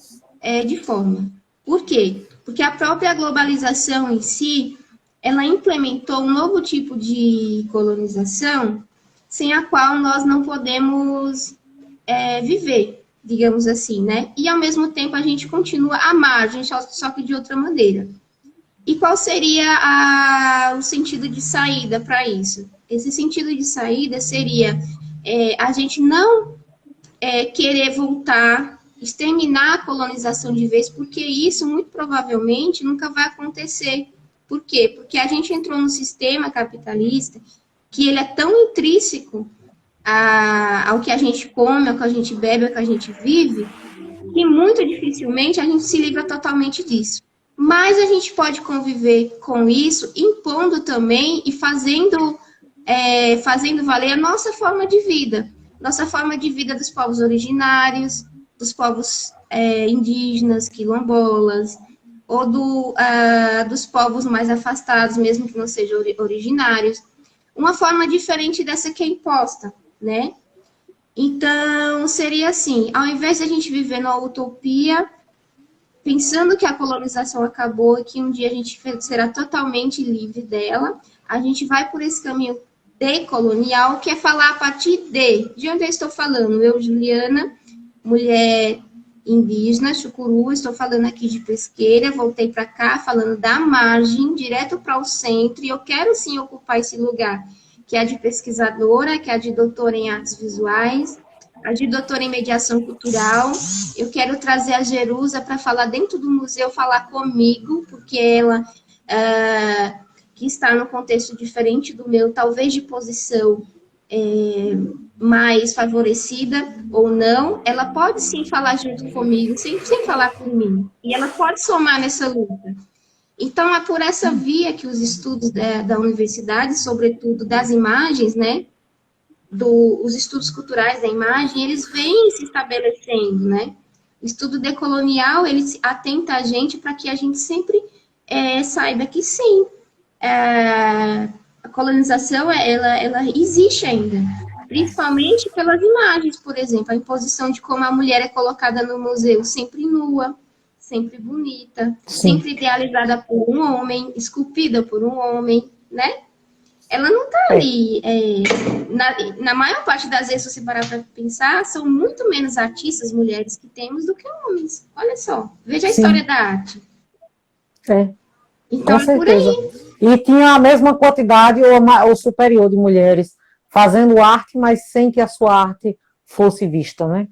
de forma. Por quê? Porque a própria globalização em si, ela implementou um novo tipo de colonização sem a qual nós não podemos viver, digamos assim, né? E ao mesmo tempo a gente continua à margem, só que de outra maneira. E qual seria o sentido de saída para isso? Esse sentido de saída seria a gente não querer voltar, exterminar a colonização de vez, porque isso muito provavelmente nunca vai acontecer. Por quê? Porque a gente entrou num sistema capitalista que ele é tão intrínseco ao que a gente come, ao que a gente bebe, ao que a gente vive, que muito dificilmente a gente se livra totalmente disso. Mas a gente pode conviver com isso, impondo também e fazendo valer a nossa forma de vida. Nossa forma de vida dos povos originários, dos povos indígenas, quilombolas, ou dos povos mais afastados, mesmo que não sejam originários. Uma forma diferente dessa que é imposta, né? Então, seria assim, ao invés de a gente viver numa utopia, pensando que a colonização acabou e que um dia a gente será totalmente livre dela, a gente vai por esse caminho decolonial, que é falar a partir de onde eu estou falando. Eu, Juliana, mulher indígena, chucuru, estou falando aqui de Pesqueira, voltei para cá falando da margem, direto para o centro, e eu quero sim ocupar esse lugar, que é a de pesquisadora, que é a de doutora em artes visuais, a de doutora em mediação cultural. Eu quero trazer a Jerusa para falar dentro do museu, falar comigo, porque ela, que está num contexto diferente do meu, talvez de posição mais favorecida ou não, ela pode sim falar junto comigo, sem falar por mim. E ela pode somar nessa luta. Então, é por essa via que os estudos da universidade, sobretudo das imagens, né, os estudos culturais da imagem, eles vêm se estabelecendo, né? O estudo decolonial, ele atenta a gente para que a gente sempre saiba que sim, a colonização, ela existe ainda, principalmente pelas imagens, por exemplo, a imposição de como a mulher é colocada no museu, sempre nua, sempre bonita, Sim. sempre idealizada por um homem, esculpida por um homem, né? Ela não está É. ali. Na maior parte das vezes, se você parar para pensar, são muito menos artistas mulheres que temos do que homens. Olha só, veja a história Sim, da arte. é, Então com é por certeza. aí. E tinha a mesma quantidade ou superior de mulheres fazendo arte, mas sem que a sua arte fosse vista, né?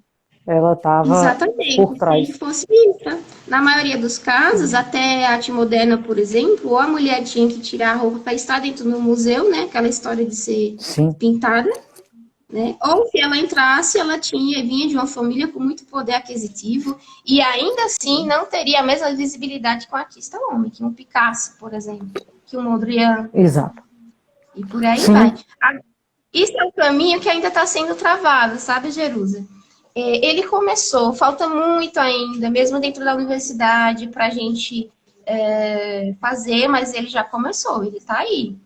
Ela estava por Exatamente, sem que trás. fosse vista. Na maioria dos casos, até a arte moderna, por exemplo, ou a mulher tinha que tirar a roupa para estar dentro do museu, né? Aquela história de ser Sim, pintada, né? Ou se ela entrasse, ela vinha de uma família com muito poder aquisitivo e ainda assim não teria a mesma visibilidade que um artista homem, que um Picasso, por exemplo, que um Mondrian, exato. e por aí vai. Sim, Isso é um caminho que ainda está sendo travado, sabe, Jerusa? Ele começou, falta muito ainda, mesmo dentro da universidade, para a gente fazer, mas ele já começou, ele está aí.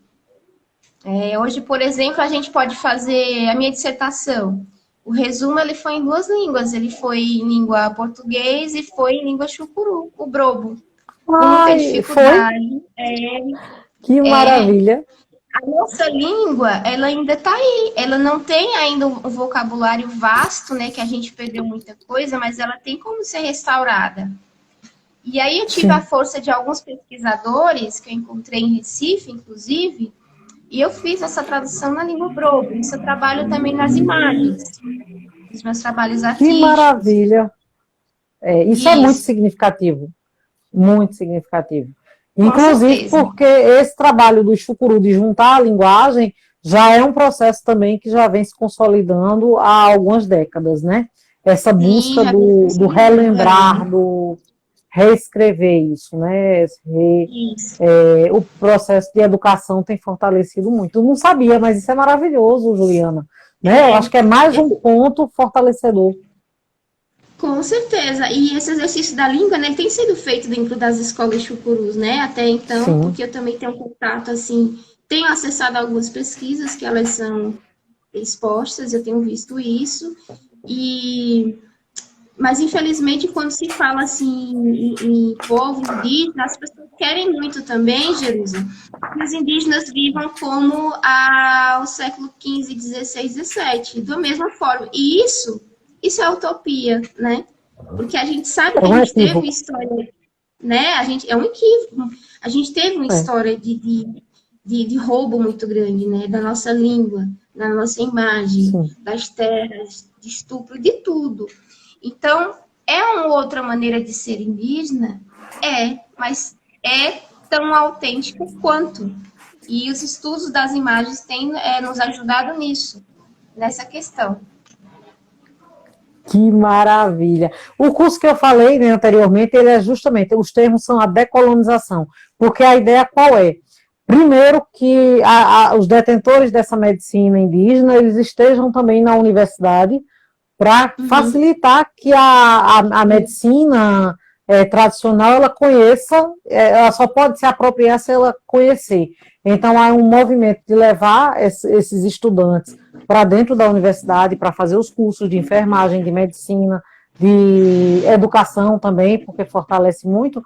Hoje, por exemplo, a gente pode fazer a minha dissertação. O resumo ele foi em duas línguas. Ele foi em língua português e foi em língua chucuru, o brobo. Com muita ai, foi, dificuldade. que É, maravilha. A nossa língua, ela ainda está aí. Ela não tem ainda um vocabulário vasto, né? Que a gente perdeu muita coisa, mas ela tem como ser restaurada. E aí eu tive a Sim. força de alguns pesquisadores que eu encontrei em Recife, inclusive, e eu fiz essa tradução na língua brobo. Isso eu trabalho também nas imagens, nos meus trabalhos Que artísticos. maravilha! É, isso é muito Isso, significativo, muito significativo. com Inclusive certeza. porque esse trabalho do Chucuru de juntar a linguagem já é um processo também que já vem se consolidando há algumas décadas, né? Essa Sim, busca já vem se do consolidando. relembrar, do reescrever isso, né? Isso. O processo de educação tem fortalecido muito. Eu não sabia, mas isso é maravilhoso, Juliana. Né? Eu acho que é mais um ponto fortalecedor. Com certeza. E esse exercício da língua, né, ele tem sido feito dentro das escolas chucurus, né? Até então, Sim. porque eu também tenho contato, assim, tenho acessado algumas pesquisas que elas são expostas, eu tenho visto isso. E mas infelizmente quando se fala assim em povo indígena, as pessoas querem muito também, Jerusa, que os indígenas vivam como ao século XV, XVI, XVII, da mesma forma. E isso é utopia, né? Porque a gente sabe É que a um gente teve equívoco. história, né? A gente é um equívoco. A gente teve uma É. história de roubo muito grande, né? Da nossa língua, da nossa imagem, Sim. das terras, de estupro, de tudo. Então, é uma outra maneira de ser indígena? É, mas é tão autêntico quanto. E os estudos das imagens têm nos ajudado nisso, nessa questão. Que maravilha. O curso que eu falei, né, anteriormente, ele é justamente, os termos são a decolonização, porque a ideia qual é? Primeiro que os detentores dessa medicina indígena, eles estejam também na universidade para Uhum. facilitar que a medicina tradicional ela conheça, ela só pode se apropriar se ela conhecer. Então, há um movimento de levar esses estudantes para dentro da universidade para fazer os cursos de enfermagem, de medicina, de educação também, porque fortalece muito,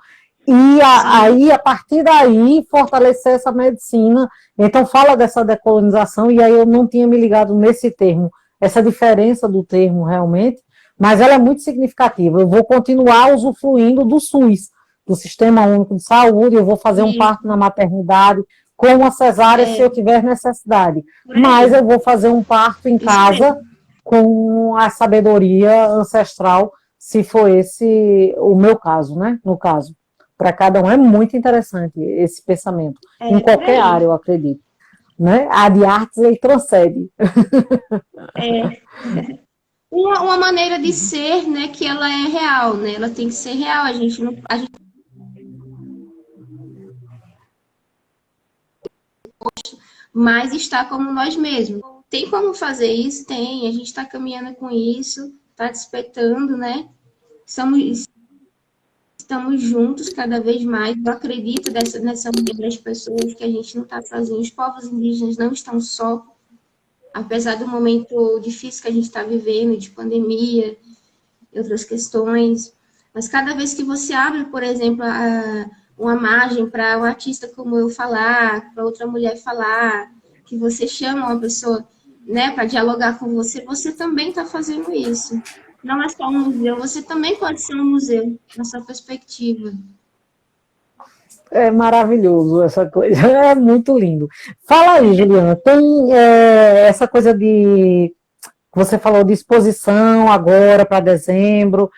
e Sim, aí, a partir daí, fortalecer essa medicina. Então, fala dessa decolonização, e aí eu não tinha me ligado nesse termo, essa diferença do termo realmente, mas ela é muito significativa. Eu vou continuar usufruindo do SUS, do Sistema Único de Saúde, eu vou fazer um e parto na maternidade com uma cesárea se eu tiver necessidade, por mas aí. eu vou fazer um parto em Isso casa mesmo. com a sabedoria ancestral, se for esse o meu caso, né? No caso, para cada um é muito interessante esse pensamento, em É por qualquer área, aí. eu acredito. Né? A de artes ele transcende. É uma maneira de ser, né, que ela é real, né? Ela tem que ser real. A gente não, a gente mais está como nós mesmos. Tem como fazer isso? Tem. A gente está caminhando com isso, está despertando, né? Estamos juntos cada vez mais. Eu acredito nessa união das pessoas que a gente não está sozinho. Os povos indígenas não estão só, apesar do momento difícil que a gente está vivendo, de pandemia e outras questões. Mas cada vez que você abre, por exemplo, uma margem para um artista como eu falar, para outra mulher falar, que você chama uma pessoa, né, para dialogar com você, você também está fazendo isso. Não é só um museu, você também pode ser um museu, na sua perspectiva. É maravilhoso essa coisa, é muito lindo. Fala aí, Juliana, tem essa coisa de você falou de exposição agora para dezembro.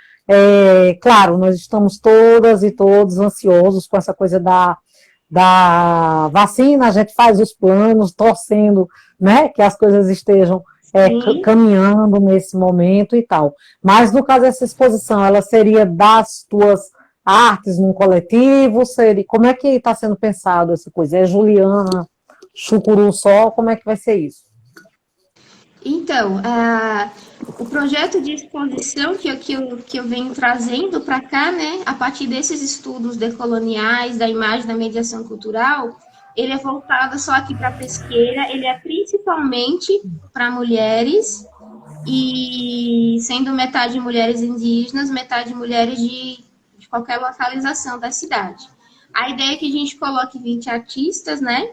Claro, nós estamos todas e todos ansiosos com essa coisa da vacina, a gente faz os planos, torcendo, né, que as coisas estejam Sim. caminhando nesse momento e tal. Mas no caso dessa exposição, ela seria das tuas artes num coletivo? Seria, como é que está sendo pensado essa coisa? É Juliana, Chucuru só? Como é que vai ser isso? Então, o projeto de exposição que eu venho trazendo para cá, né, a partir desses estudos decoloniais, da imagem da mediação cultural, ele é voltado só aqui para a pesqueira, ele é principalmente para mulheres, e sendo metade mulheres indígenas, metade mulheres de qualquer localização da cidade. A ideia é que a gente coloque 20 artistas, né?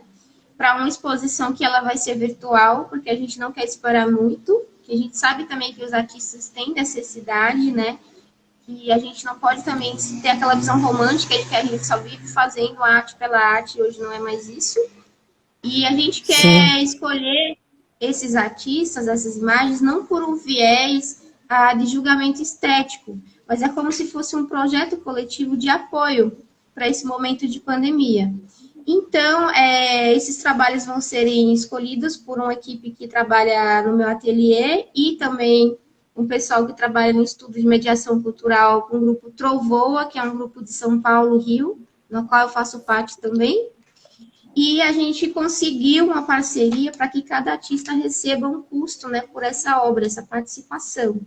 para uma exposição que ela vai ser virtual, porque a gente não quer esperar muito, que a gente sabe também que os artistas têm necessidade, né? E a gente não pode também ter aquela visão romântica de que a gente só vive fazendo arte pela arte, hoje não é mais isso. E a gente Sim. quer escolher esses artistas, essas imagens, não por um viés de julgamento estético, mas é como se fosse um projeto coletivo de apoio para esse momento de pandemia. Então, esses trabalhos vão serem escolhidos por uma equipe que trabalha no meu ateliê e também um pessoal que trabalha no estudo de mediação cultural com o grupo Trovoa, que é um grupo de São Paulo, Rio, no qual eu faço parte também. E a gente conseguiu uma parceria para que cada artista receba um custo, né, por essa obra, essa participação.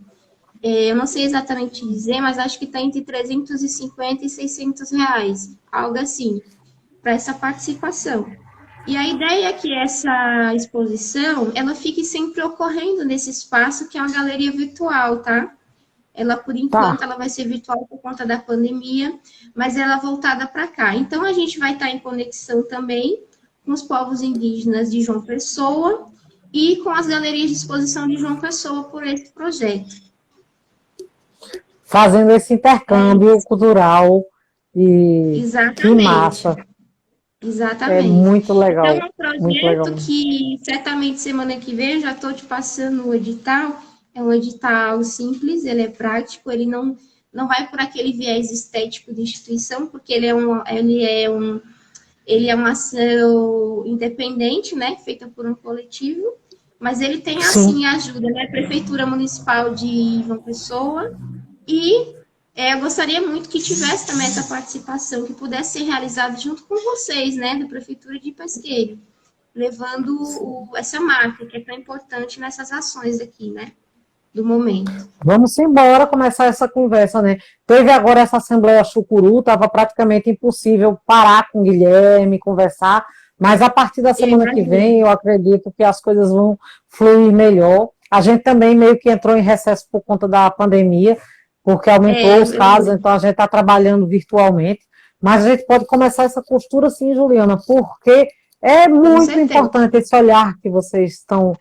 Eu não sei exatamente dizer, mas acho que está entre 350 e 600 reais, algo assim, para essa participação. E a ideia é que essa exposição, ela fique sempre ocorrendo nesse espaço que é uma galeria virtual, tá? Ela, por enquanto, Tá. ela vai ser virtual por conta da pandemia, mas ela é voltada para cá. Então, a gente vai estar em conexão também com os povos indígenas de João Pessoa e com as galerias de exposição de João Pessoa por esse projeto. Fazendo esse intercâmbio cultural e que massa. Exatamente. É Exatamente. muito Então, legal. é um Muito legal projeto mesmo. que certamente semana que vem eu já estou te passando o edital. É um edital simples, ele é prático, ele não vai por aquele viés estético de instituição, porque ele é uma ação independente, né, feita por um coletivo, mas ele tem, Sim. assim, ajuda, né, Prefeitura Municipal de João Pessoa, e eu gostaria muito que tivesse também essa participação, que pudesse ser realizada junto com vocês, né, da Prefeitura de Pesqueiro, levando essa marca, que é tão importante nessas ações aqui, né, do momento. Vamos embora começar essa conversa, né? Teve agora essa Assembleia Chucuru, estava praticamente impossível parar com o Guilherme, conversar, mas a partir da Eu semana que imagino. vem eu acredito que as coisas vão fluir melhor. A gente também meio que entrou em recesso por conta da pandemia, porque aumentou os Eu casos, vi. então a gente está trabalhando virtualmente, mas a gente pode começar essa costura sim, Juliana, porque é Com muito certeza. importante esse olhar que vocês estão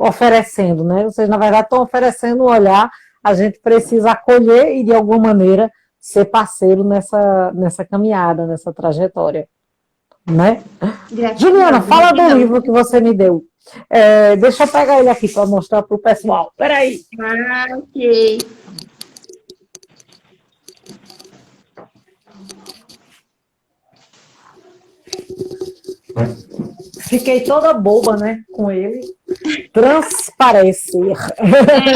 oferecendo, né? Vocês, na verdade, estão oferecendo um olhar, a gente precisa acolher e, de alguma maneira, ser parceiro nessa caminhada, nessa trajetória, né? Juliana, Gratidão, fala do gratidão. livro que você me deu. Deixa eu pegar ele aqui para mostrar para o pessoal. Peraí. Ah, ok. Fiquei toda boba, né, com ele. Transparecer.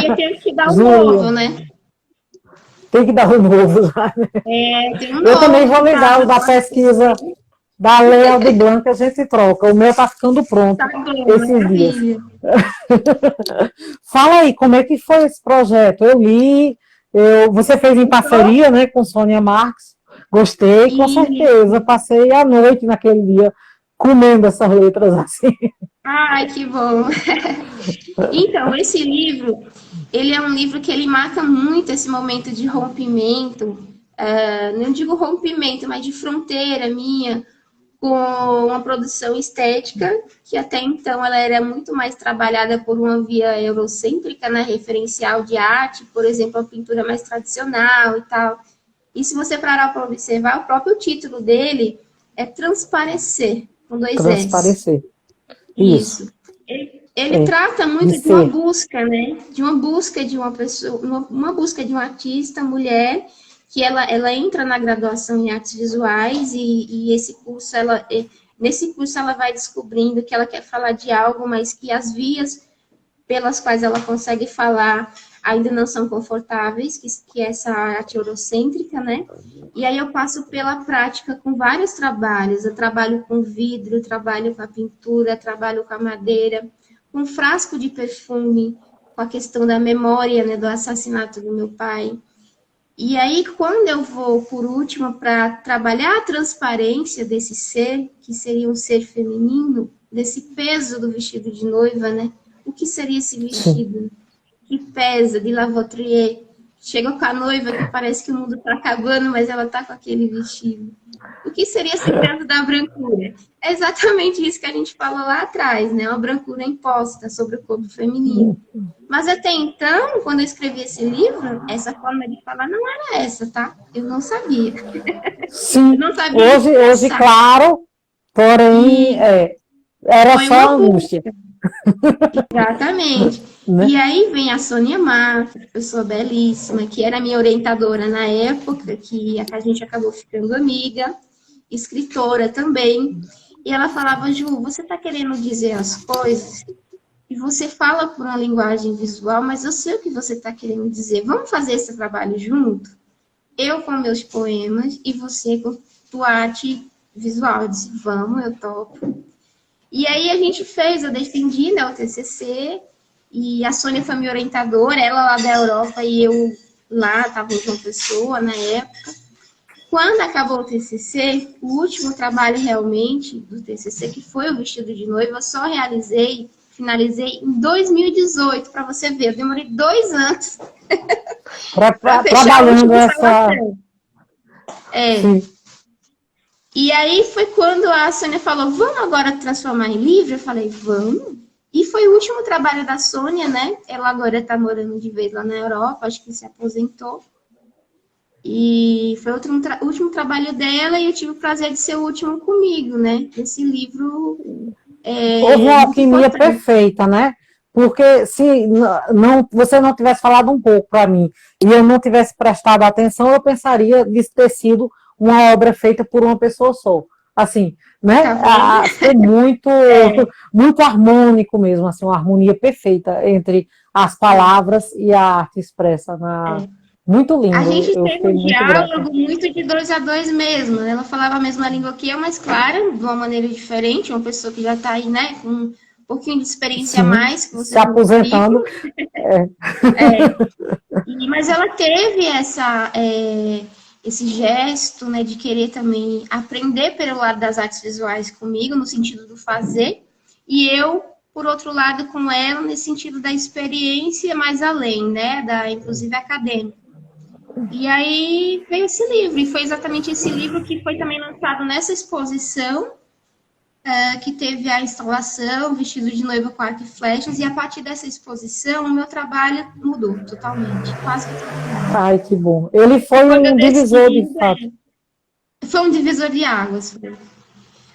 Eu tenho que dar um Júlia, novo, né? tem que dar um novo lá. Tem um Eu também novo vou que lhe dar o da tá pesquisa da Lei Aldir Blanc, a gente troca. O meu está ficando pronto bom, esses dias. maravilha. Fala aí, como é que foi esse projeto? Eu li, você fez em Gostou? parceria, né, com Sônia Marques. Gostei, com Isso. certeza. Passei a noite naquele dia comendo essas letras assim. Ai, que bom. Então, esse livro, ele é um livro que ele marca muito esse momento de rompimento, não digo rompimento, mas de fronteira minha com uma produção estética, que até então ela era muito mais trabalhada por uma via eurocêntrica, né, referencial de arte, por exemplo, a pintura mais tradicional e tal. E se você parar para observar, o próprio título dele é Transparecer, com dois S. Transparecer. Isso. Isso. Ele É. trata De muito de uma ser. busca, né? De uma busca de uma pessoa, uma busca de uma artista, mulher, que ela entra na graduação em artes visuais e esse curso, nesse curso ela vai descobrindo que ela quer falar de algo, mas que as vias pelas quais ela consegue falar ainda não são confortáveis, que é essa arte eurocêntrica, né? E aí eu passo pela prática com vários trabalhos. Eu trabalho com vidro, trabalho com a pintura, trabalho com a madeira, com frasco de perfume, com a questão da memória, né, do assassinato do meu pai. E aí, quando eu vou, por último, para trabalhar a transparência desse ser, que seria um ser feminino, desse peso do vestido de noiva, né? O que seria esse Sim. vestido que pesa, de Lavotrier, Chega com a noiva que parece que o mundo tá acabando, mas ela tá com aquele vestido. O que seria segredo da brancura? É exatamente isso que a gente falou lá atrás, né? Uma brancura imposta sobre o corpo feminino. Mas até então, quando eu escrevi esse livro, essa forma de falar não era essa, tá? Eu não sabia. Eu Sim, não sabia hoje, expressar. claro, porém, E era foi só uma angústia, busca. Exatamente. né? E aí vem a Sônia Mar, pessoa belíssima, que era minha orientadora na época, que a gente acabou ficando amiga, escritora também. E ela falava, Ju, você está querendo dizer as coisas e você fala por uma linguagem visual, mas eu sei o que você está querendo dizer. Vamos fazer esse trabalho junto? Eu com meus poemas e você com tua arte visual. Eu disse, vamos, eu topo. E aí a gente fez, eu defendi, né, o TCC, e a Sônia foi minha orientadora, ela lá da Europa e eu lá, estava em João Pessoa na época. Quando acabou o TCC, o último trabalho realmente do TCC, que foi o vestido de noiva, eu só finalizei em 2018, para você ver, eu demorei 2 anos para fechar a Trabalhando última essa. instalação. É. Sim. E aí foi quando a Sônia falou, vamos agora transformar em livro? Eu falei, vamos. E foi o último trabalho da Sônia, né? Ela agora está morando de vez lá na Europa, acho que se aposentou. E foi o último trabalho dela e eu tive o prazer de ser o último comigo, né? Esse livro Houve é uma muito alquimia importante. perfeita, né? Porque se não, você não tivesse falado um pouco para mim e eu não tivesse prestado atenção, eu pensaria de ter sido uma obra feita por uma pessoa só. Assim, Tá né? vendo? Foi muito harmônico mesmo, assim, uma harmonia perfeita entre as palavras e a arte expressa. Muito A lindo, gente eu teve fiquei um muito grata. diálogo muito de 2 a 2 mesmo. Ela falava a mesma língua que eu, mas claro, de uma maneira diferente. Uma pessoa que já está aí, né, com um pouquinho de experiência a Sim, mais que se você no aposentando. ciclo. Mas ela teve esse gesto, né, de querer também aprender pelo lado das artes visuais comigo, no sentido do fazer, e eu, por outro lado, com ela, nesse sentido da experiência mais além, né, inclusive acadêmica. E aí veio esse livro, e foi exatamente esse livro que foi também lançado nessa exposição, que teve a instalação, vestido de noiva com arco e flechas, e a partir dessa exposição, o meu trabalho mudou totalmente, quase que totalmente. Ai, que bom. Ele Foi foi quando eu um divisor de decidi, fato. foi um divisor de águas.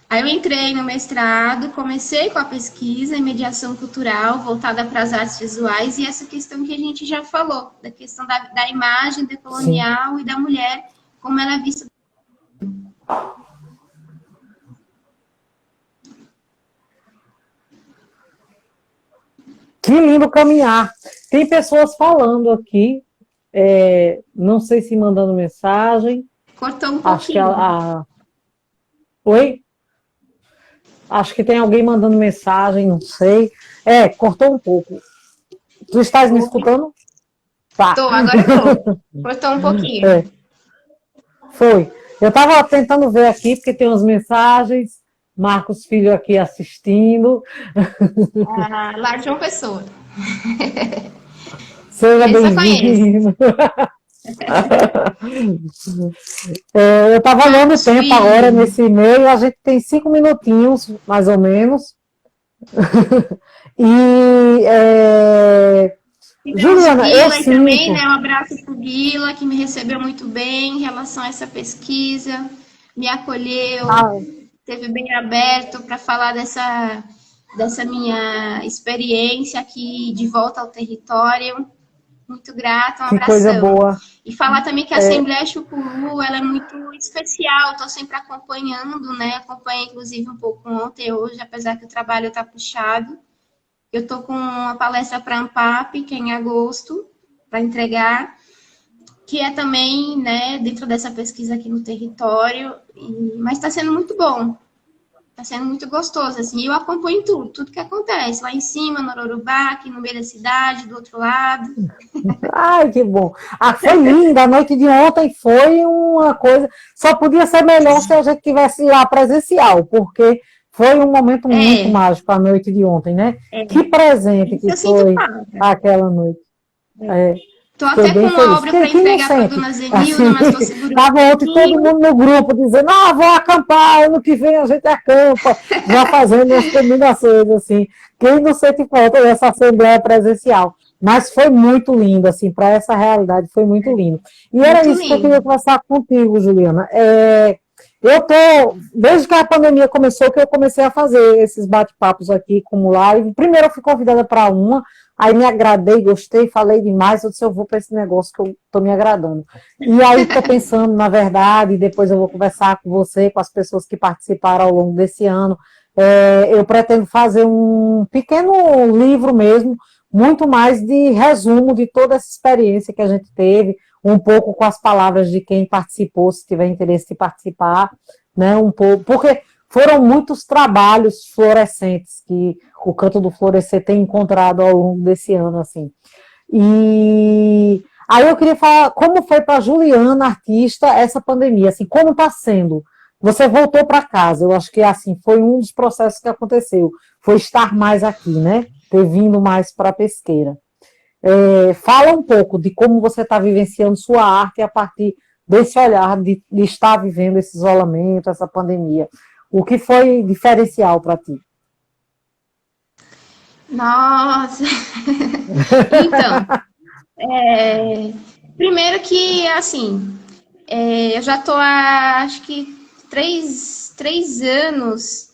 Aí eu entrei no mestrado, comecei com a pesquisa em mediação cultural, voltada para as artes visuais, e essa questão que a gente já falou, da questão da imagem Sim. decolonial e da mulher, como ela é vista. Que lindo caminhar. Tem pessoas falando aqui, não sei se mandando mensagem. Cortou um Acho que pouquinho. Oi? Acho que tem alguém mandando mensagem, não sei. Cortou um pouco. Tu estás me escutando? Tá. Tô, agora eu tô. Cortou um pouquinho. Foi. Eu estava tentando ver aqui, porque tem umas mensagens. Marcos Filho aqui assistindo. Lá de uma pessoa. Seja Esse eu conheço. bem-vindo. Eu estava olhando o tempo agora nesse e-mail, a gente tem 5 minutinhos, mais ou menos. Juliana, eu Guila também, sinto. né? Um abraço para o Guila, que me recebeu muito bem em relação a essa pesquisa, me acolheu, esteve bem aberto para falar dessa minha experiência aqui de volta ao território. Muito grata, um Que coisa abração. boa. E falar também que a Assembleia Chucuru, ela é muito especial, estou sempre acompanhando, né? Acompanhei, inclusive, um pouco ontem e hoje, apesar que o trabalho está puxado. Eu estou com uma palestra para a ANPAP, que é em agosto, para entregar, que é também, né, dentro dessa pesquisa aqui no território, mas está sendo muito bom. Está sendo muito gostoso, assim, eu acompanho tudo que acontece, lá em cima, no Ororubá, aqui no meio da cidade, do outro lado. Ai, que bom. Foi linda, a noite de ontem foi uma coisa, só podia ser melhor se a gente tivesse lá presencial, porque foi um momento muito mágico a noite de ontem, né? Que presente Isso que eu sinto foi falta. aquela noite. Tô Fiquei até com bem uma feliz. obra para Que entregar para inocente. dona Zenilda, mas tô Assim, segurando estava um ontem todo pouquinho. mundo no grupo dizendo, vou acampar, ano que vem a gente acampa, já fazendo as combinações, assim. Quem não sente falta dessa assembleia presencial. Mas foi muito lindo, assim, para essa realidade foi muito lindo. E era Muito isso que eu queria lindo. conversar contigo, Juliana. Desde que a pandemia começou, que eu comecei a fazer esses bate-papos aqui como live. Primeiro eu fui convidada para uma, aí me agradei, gostei, falei demais, eu disse, eu vou para esse negócio que eu estou me agradando. E aí estou pensando, na verdade, depois eu vou conversar com você, com as pessoas que participaram ao longo desse ano. Eu pretendo fazer um pequeno livro mesmo, muito mais de resumo de toda essa experiência que a gente teve, um pouco com as palavras de quem participou, se tiver interesse de participar, né, um pouco, porque foram muitos trabalhos florescentes que o Canto do Florescer tem encontrado ao longo desse ano, assim. E aí eu queria falar como foi para a Juliana, artista, essa pandemia, assim, como está sendo? Você voltou para casa, eu acho que assim foi um dos processos que aconteceu, foi estar mais aqui, né? Ter vindo mais para a Pesqueira. Fala um pouco de como você está vivenciando sua arte a partir desse olhar de estar vivendo esse isolamento, essa pandemia. O que foi diferencial para ti? Nossa! Então, primeiro que, assim, eu já tô há, acho que, três anos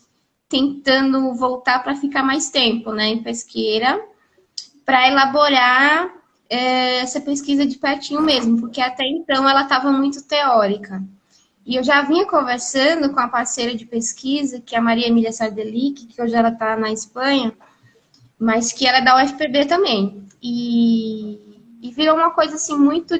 tentando voltar para ficar mais tempo, né, em Pesqueira, para elaborar essa pesquisa de pertinho mesmo, porque até então ela estava muito teórica. E eu já vinha conversando com a parceira de pesquisa, que é a Maria Emília Sardelic, que hoje ela está na Espanha, mas que ela é da UFPB também. E virou uma coisa assim muito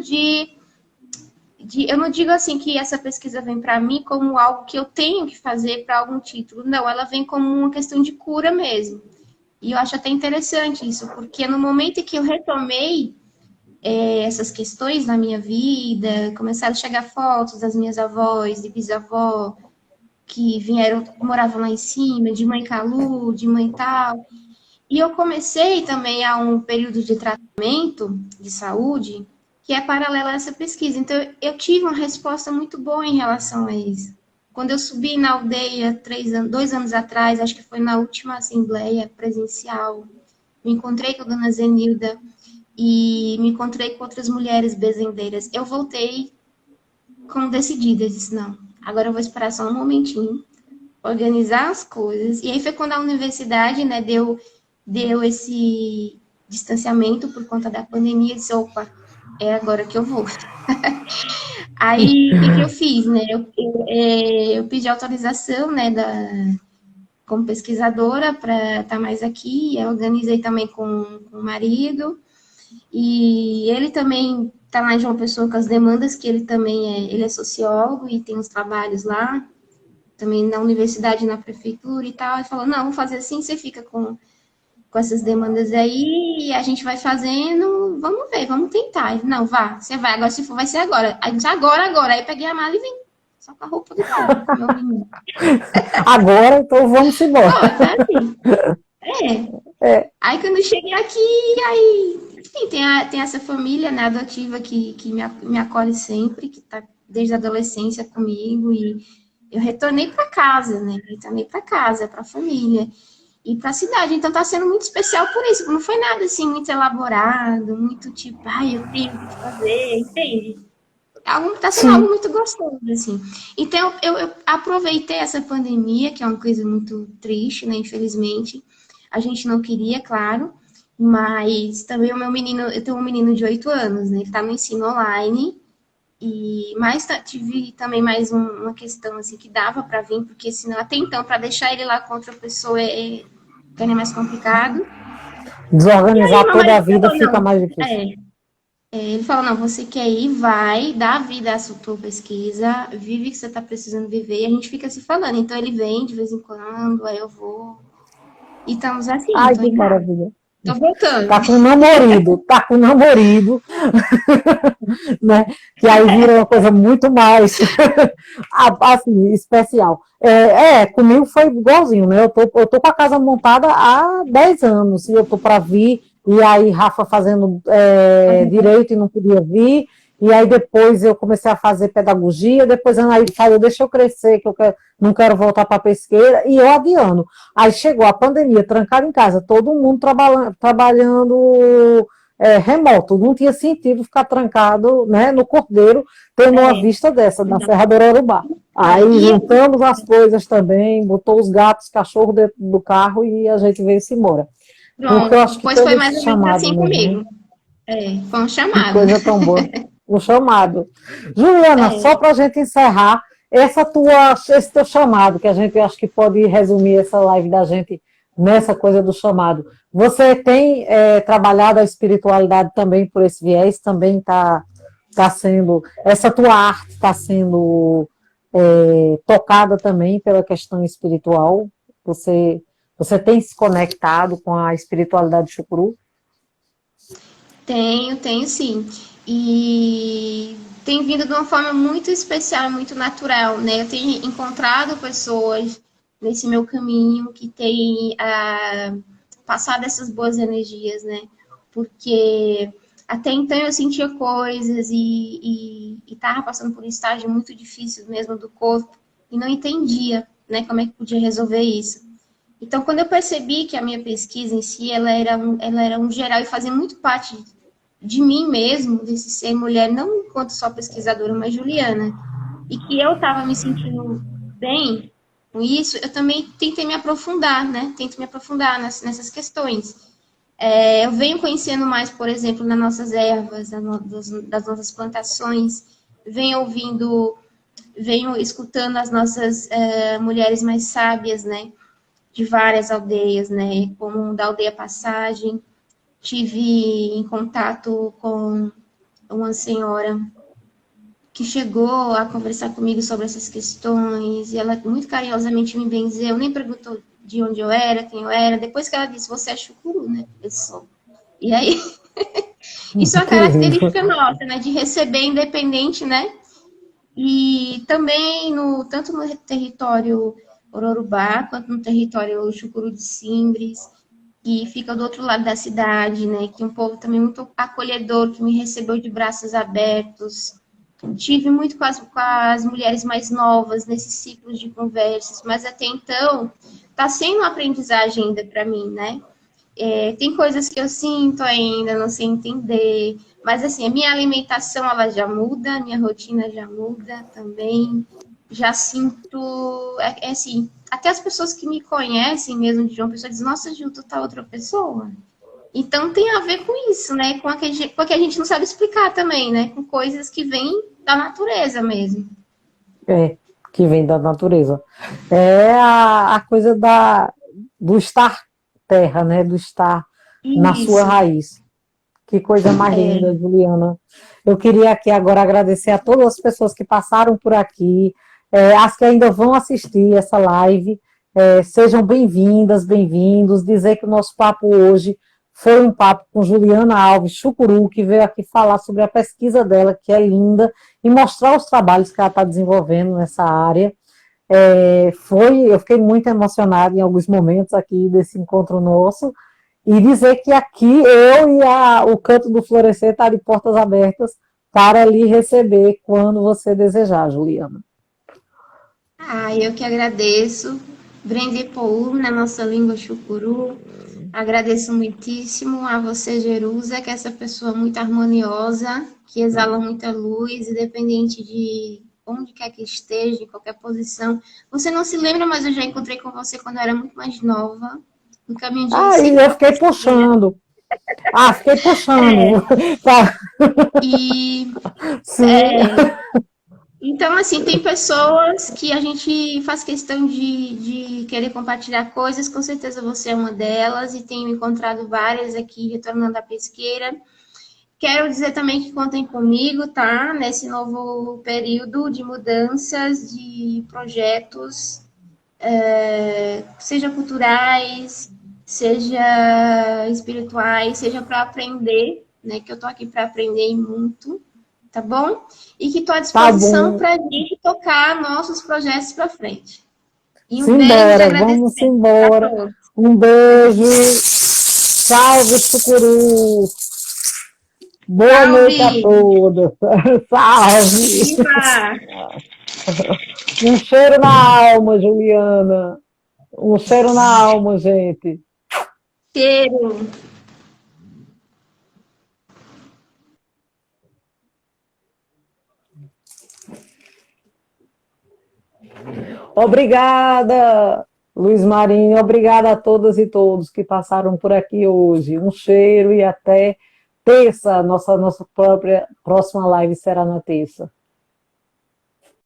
eu não digo assim que essa pesquisa vem para mim como algo que eu tenho que fazer para algum título. Não, ela vem como uma questão de cura mesmo. E eu acho até interessante isso, porque no momento em que eu retomei essas questões na minha vida, começaram a chegar fotos das minhas avós, de bisavó, que vieram, moravam lá em cima, de mãe Calu, de mãe tal. E eu comecei também a um período de tratamento de saúde que é paralelo a essa pesquisa. Então, eu tive uma resposta muito boa em relação a isso. Quando eu subi na aldeia 2 anos atrás, acho que foi na última assembleia presencial, me encontrei com a dona Zenilda e me encontrei com outras mulheres bezendeiras. Eu voltei como decidida, eu disse, não, agora eu vou esperar só um momentinho, organizar as coisas. E aí foi quando a universidade, né, deu esse distanciamento por conta da pandemia, eu disse, opa, é agora que eu vou. Aí, o que, que eu fiz, né? Eu pedi autorização, né, como pesquisadora para estar mais aqui, eu organizei também com o marido, e ele também está lá em João Pessoa com as demandas, que ele é sociólogo e tem uns trabalhos lá, também na universidade, na prefeitura e tal, e falou, não, vamos fazer assim, você fica com essas demandas aí, e a gente vai fazendo, vamos ver, vamos tentar. Ele, não, vá, você vai, agora se for, vai ser agora. A gente, agora. Aí peguei a mala e vim. Só com a roupa do lado, com o meu menino. Agora, então vamos embora. Ó, foi assim. É. Aí quando eu cheguei aqui, aí, enfim, tem essa família, né, adotiva que me acolhe sempre, que tá desde a adolescência comigo, e eu retornei para casa, né? Retornei para casa, para a família e para a cidade. Então tá sendo muito especial por isso. Não foi nada assim muito elaborado, muito tipo, ai, eu tenho que fazer, entende? Tá sendo algo Sim, muito gostoso, assim. Então eu aproveitei essa pandemia, que é uma coisa muito triste, né? Infelizmente. A gente não queria, claro. Mas também o meu menino, eu tenho um menino de 8 anos, né? Ele tá no ensino online. Mas tive também mais uma questão assim que dava para vir, porque senão até então para deixar ele lá com outra pessoa é mais complicado. E aí desorganizar meu toda a marido vida falou, fica não, mais difícil. é, ele falou, não, você quer ir, vai, dá vida à sua tua pesquisa, vive o que você está precisando viver, e a gente fica se falando. Então ele vem de vez em quando, aí eu vou. E estamos assim, Ai, tô que indo, maravilha. tô voltando. Tá com namorado, né? Que aí vira uma coisa muito mais assim, especial. Comigo foi igualzinho, né? Eu tô com a casa montada há 10 anos e eu tô para vir. e aí Rafa fazendo direito e não podia vir, e aí depois eu comecei a fazer pedagogia, depois a Anaí falou, deixa eu crescer, que não quero voltar para a pesqueira, e eu adiando. Aí chegou a pandemia, trancado em casa, todo mundo trabalhando remoto, não tinha sentido ficar trancado, né, no Cordeiro, tendo uma vista dessa, da Serra do Ororubá. Aí juntamos as coisas também, botou os gatos, cachorro dentro do carro e a gente veio-se embora. Porque eu Pronto, acho que pois foi teve mais esse ou menos chamado assim mesmo, né? comigo. Foi um Que chamado. coisa tão boa. O chamado. Juliana, só É, para a gente encerrar, esse teu chamado, que a gente acho que pode resumir essa live da gente nessa coisa do chamado. Você tem trabalhado a espiritualidade também por esse viés, também tá sendo, essa tua arte está sendo tocada também pela questão espiritual? Você tem se conectado com a espiritualidade de Chucuru? tenho sim. E tem vindo de uma forma muito especial, muito natural, né? Eu tenho encontrado pessoas nesse meu caminho que têm passado essas boas energias, né? Porque até então eu sentia coisas e estava passando por um estágio muito difícil mesmo do corpo e não entendia, né, como é que podia resolver isso. Então, quando eu percebi que a minha pesquisa em si, ela era um geral e fazia muito parte de mim mesmo, desse ser mulher, não enquanto só pesquisadora, mas Juliana, e que eu estava me sentindo bem com isso, eu também tentei me aprofundar, né? Tento me aprofundar nessas questões. Eu venho conhecendo mais, por exemplo, nas nossas ervas, das nossas plantações, venho ouvindo, venho escutando as nossas mulheres mais sábias, né? De várias aldeias, né? Como da aldeia Passagem. Tive em contato com uma senhora que chegou a conversar comigo sobre essas questões, e ela muito carinhosamente me benzeu, nem perguntou de onde eu era, quem eu era. Depois que ela disse, você é chucuru, né? Eu sou. E aí, isso é uma Que lindo. característica nossa, né? De receber independente, né? E também, tanto no território Ororubá, quanto no território Chucuru de Simbres, que fica do outro lado da cidade, né? Que é um povo também muito acolhedor, que me recebeu de braços abertos. Tive muito com as mulheres mais novas nesses ciclos de conversas, mas até então está sendo uma aprendizagem ainda para mim, né? Tem coisas que eu sinto ainda, não sei entender, mas assim, a minha alimentação ela já muda, a minha rotina já muda também. Já sinto, assim, até as pessoas que me conhecem mesmo de João Pessoa dizem, nossa, Ju, tu tá outra pessoa. Então tem a ver com isso, né? Com a que a gente não sabe explicar também, né? Com coisas que vêm da natureza mesmo. É, que vem da natureza. É a coisa do estar terra, né? Do estar na sua Isso. raiz. Que coisa mais linda, Juliana. Eu queria aqui agora agradecer a todas as pessoas que passaram por aqui, as que ainda vão assistir essa live. Sejam bem-vindas, bem-vindos. Dizer que o nosso papo hoje foi um papo com Juliana Alves Chucuru, que veio aqui falar sobre a pesquisa dela, que é linda, e mostrar os trabalhos que ela está desenvolvendo nessa área. Eu fiquei muito emocionada em alguns momentos aqui desse encontro nosso, e dizer que aqui eu e o Canto do Florescer está de portas abertas para lhe receber quando você desejar, Juliana. Eu que agradeço. Brende Pou, na nossa língua chucuru. Agradeço muitíssimo a você, Jerusa, que é essa pessoa muito harmoniosa, que exala muita luz, independente de onde quer que esteja, em qualquer posição. Você não se lembra, mas eu já encontrei com você quando eu era muito mais nova, no caminho de E ensino eu da fiquei pesquisa. puxando. Fiquei puxando. É, Tá. e Sim. então, assim, tem pessoas que a gente faz questão de querer compartilhar coisas, com certeza você é uma delas, e tenho encontrado várias aqui retornando à pesqueira. Quero dizer também que contem comigo, tá? Nesse novo período de mudanças, de projetos, seja culturais, seja espirituais, seja para aprender, né? Que eu tô aqui para aprender e muito, tá bom? E que estou à Tá disposição bom. para a gente tocar nossos projetos para frente. E um beijo de Simbora, vamos agradecimento para embora. todos. Um beijo. Salve, Sucuru! Boa noite a Salve! todos! Salve! Viva! Um cheiro na alma, Juliana! Um cheiro na alma, gente! Cheiro! Obrigada, Luiz Marinho. Obrigada a todas e todos que passaram por aqui hoje. Um cheiro e até terça. Nossa própria próxima live será na terça.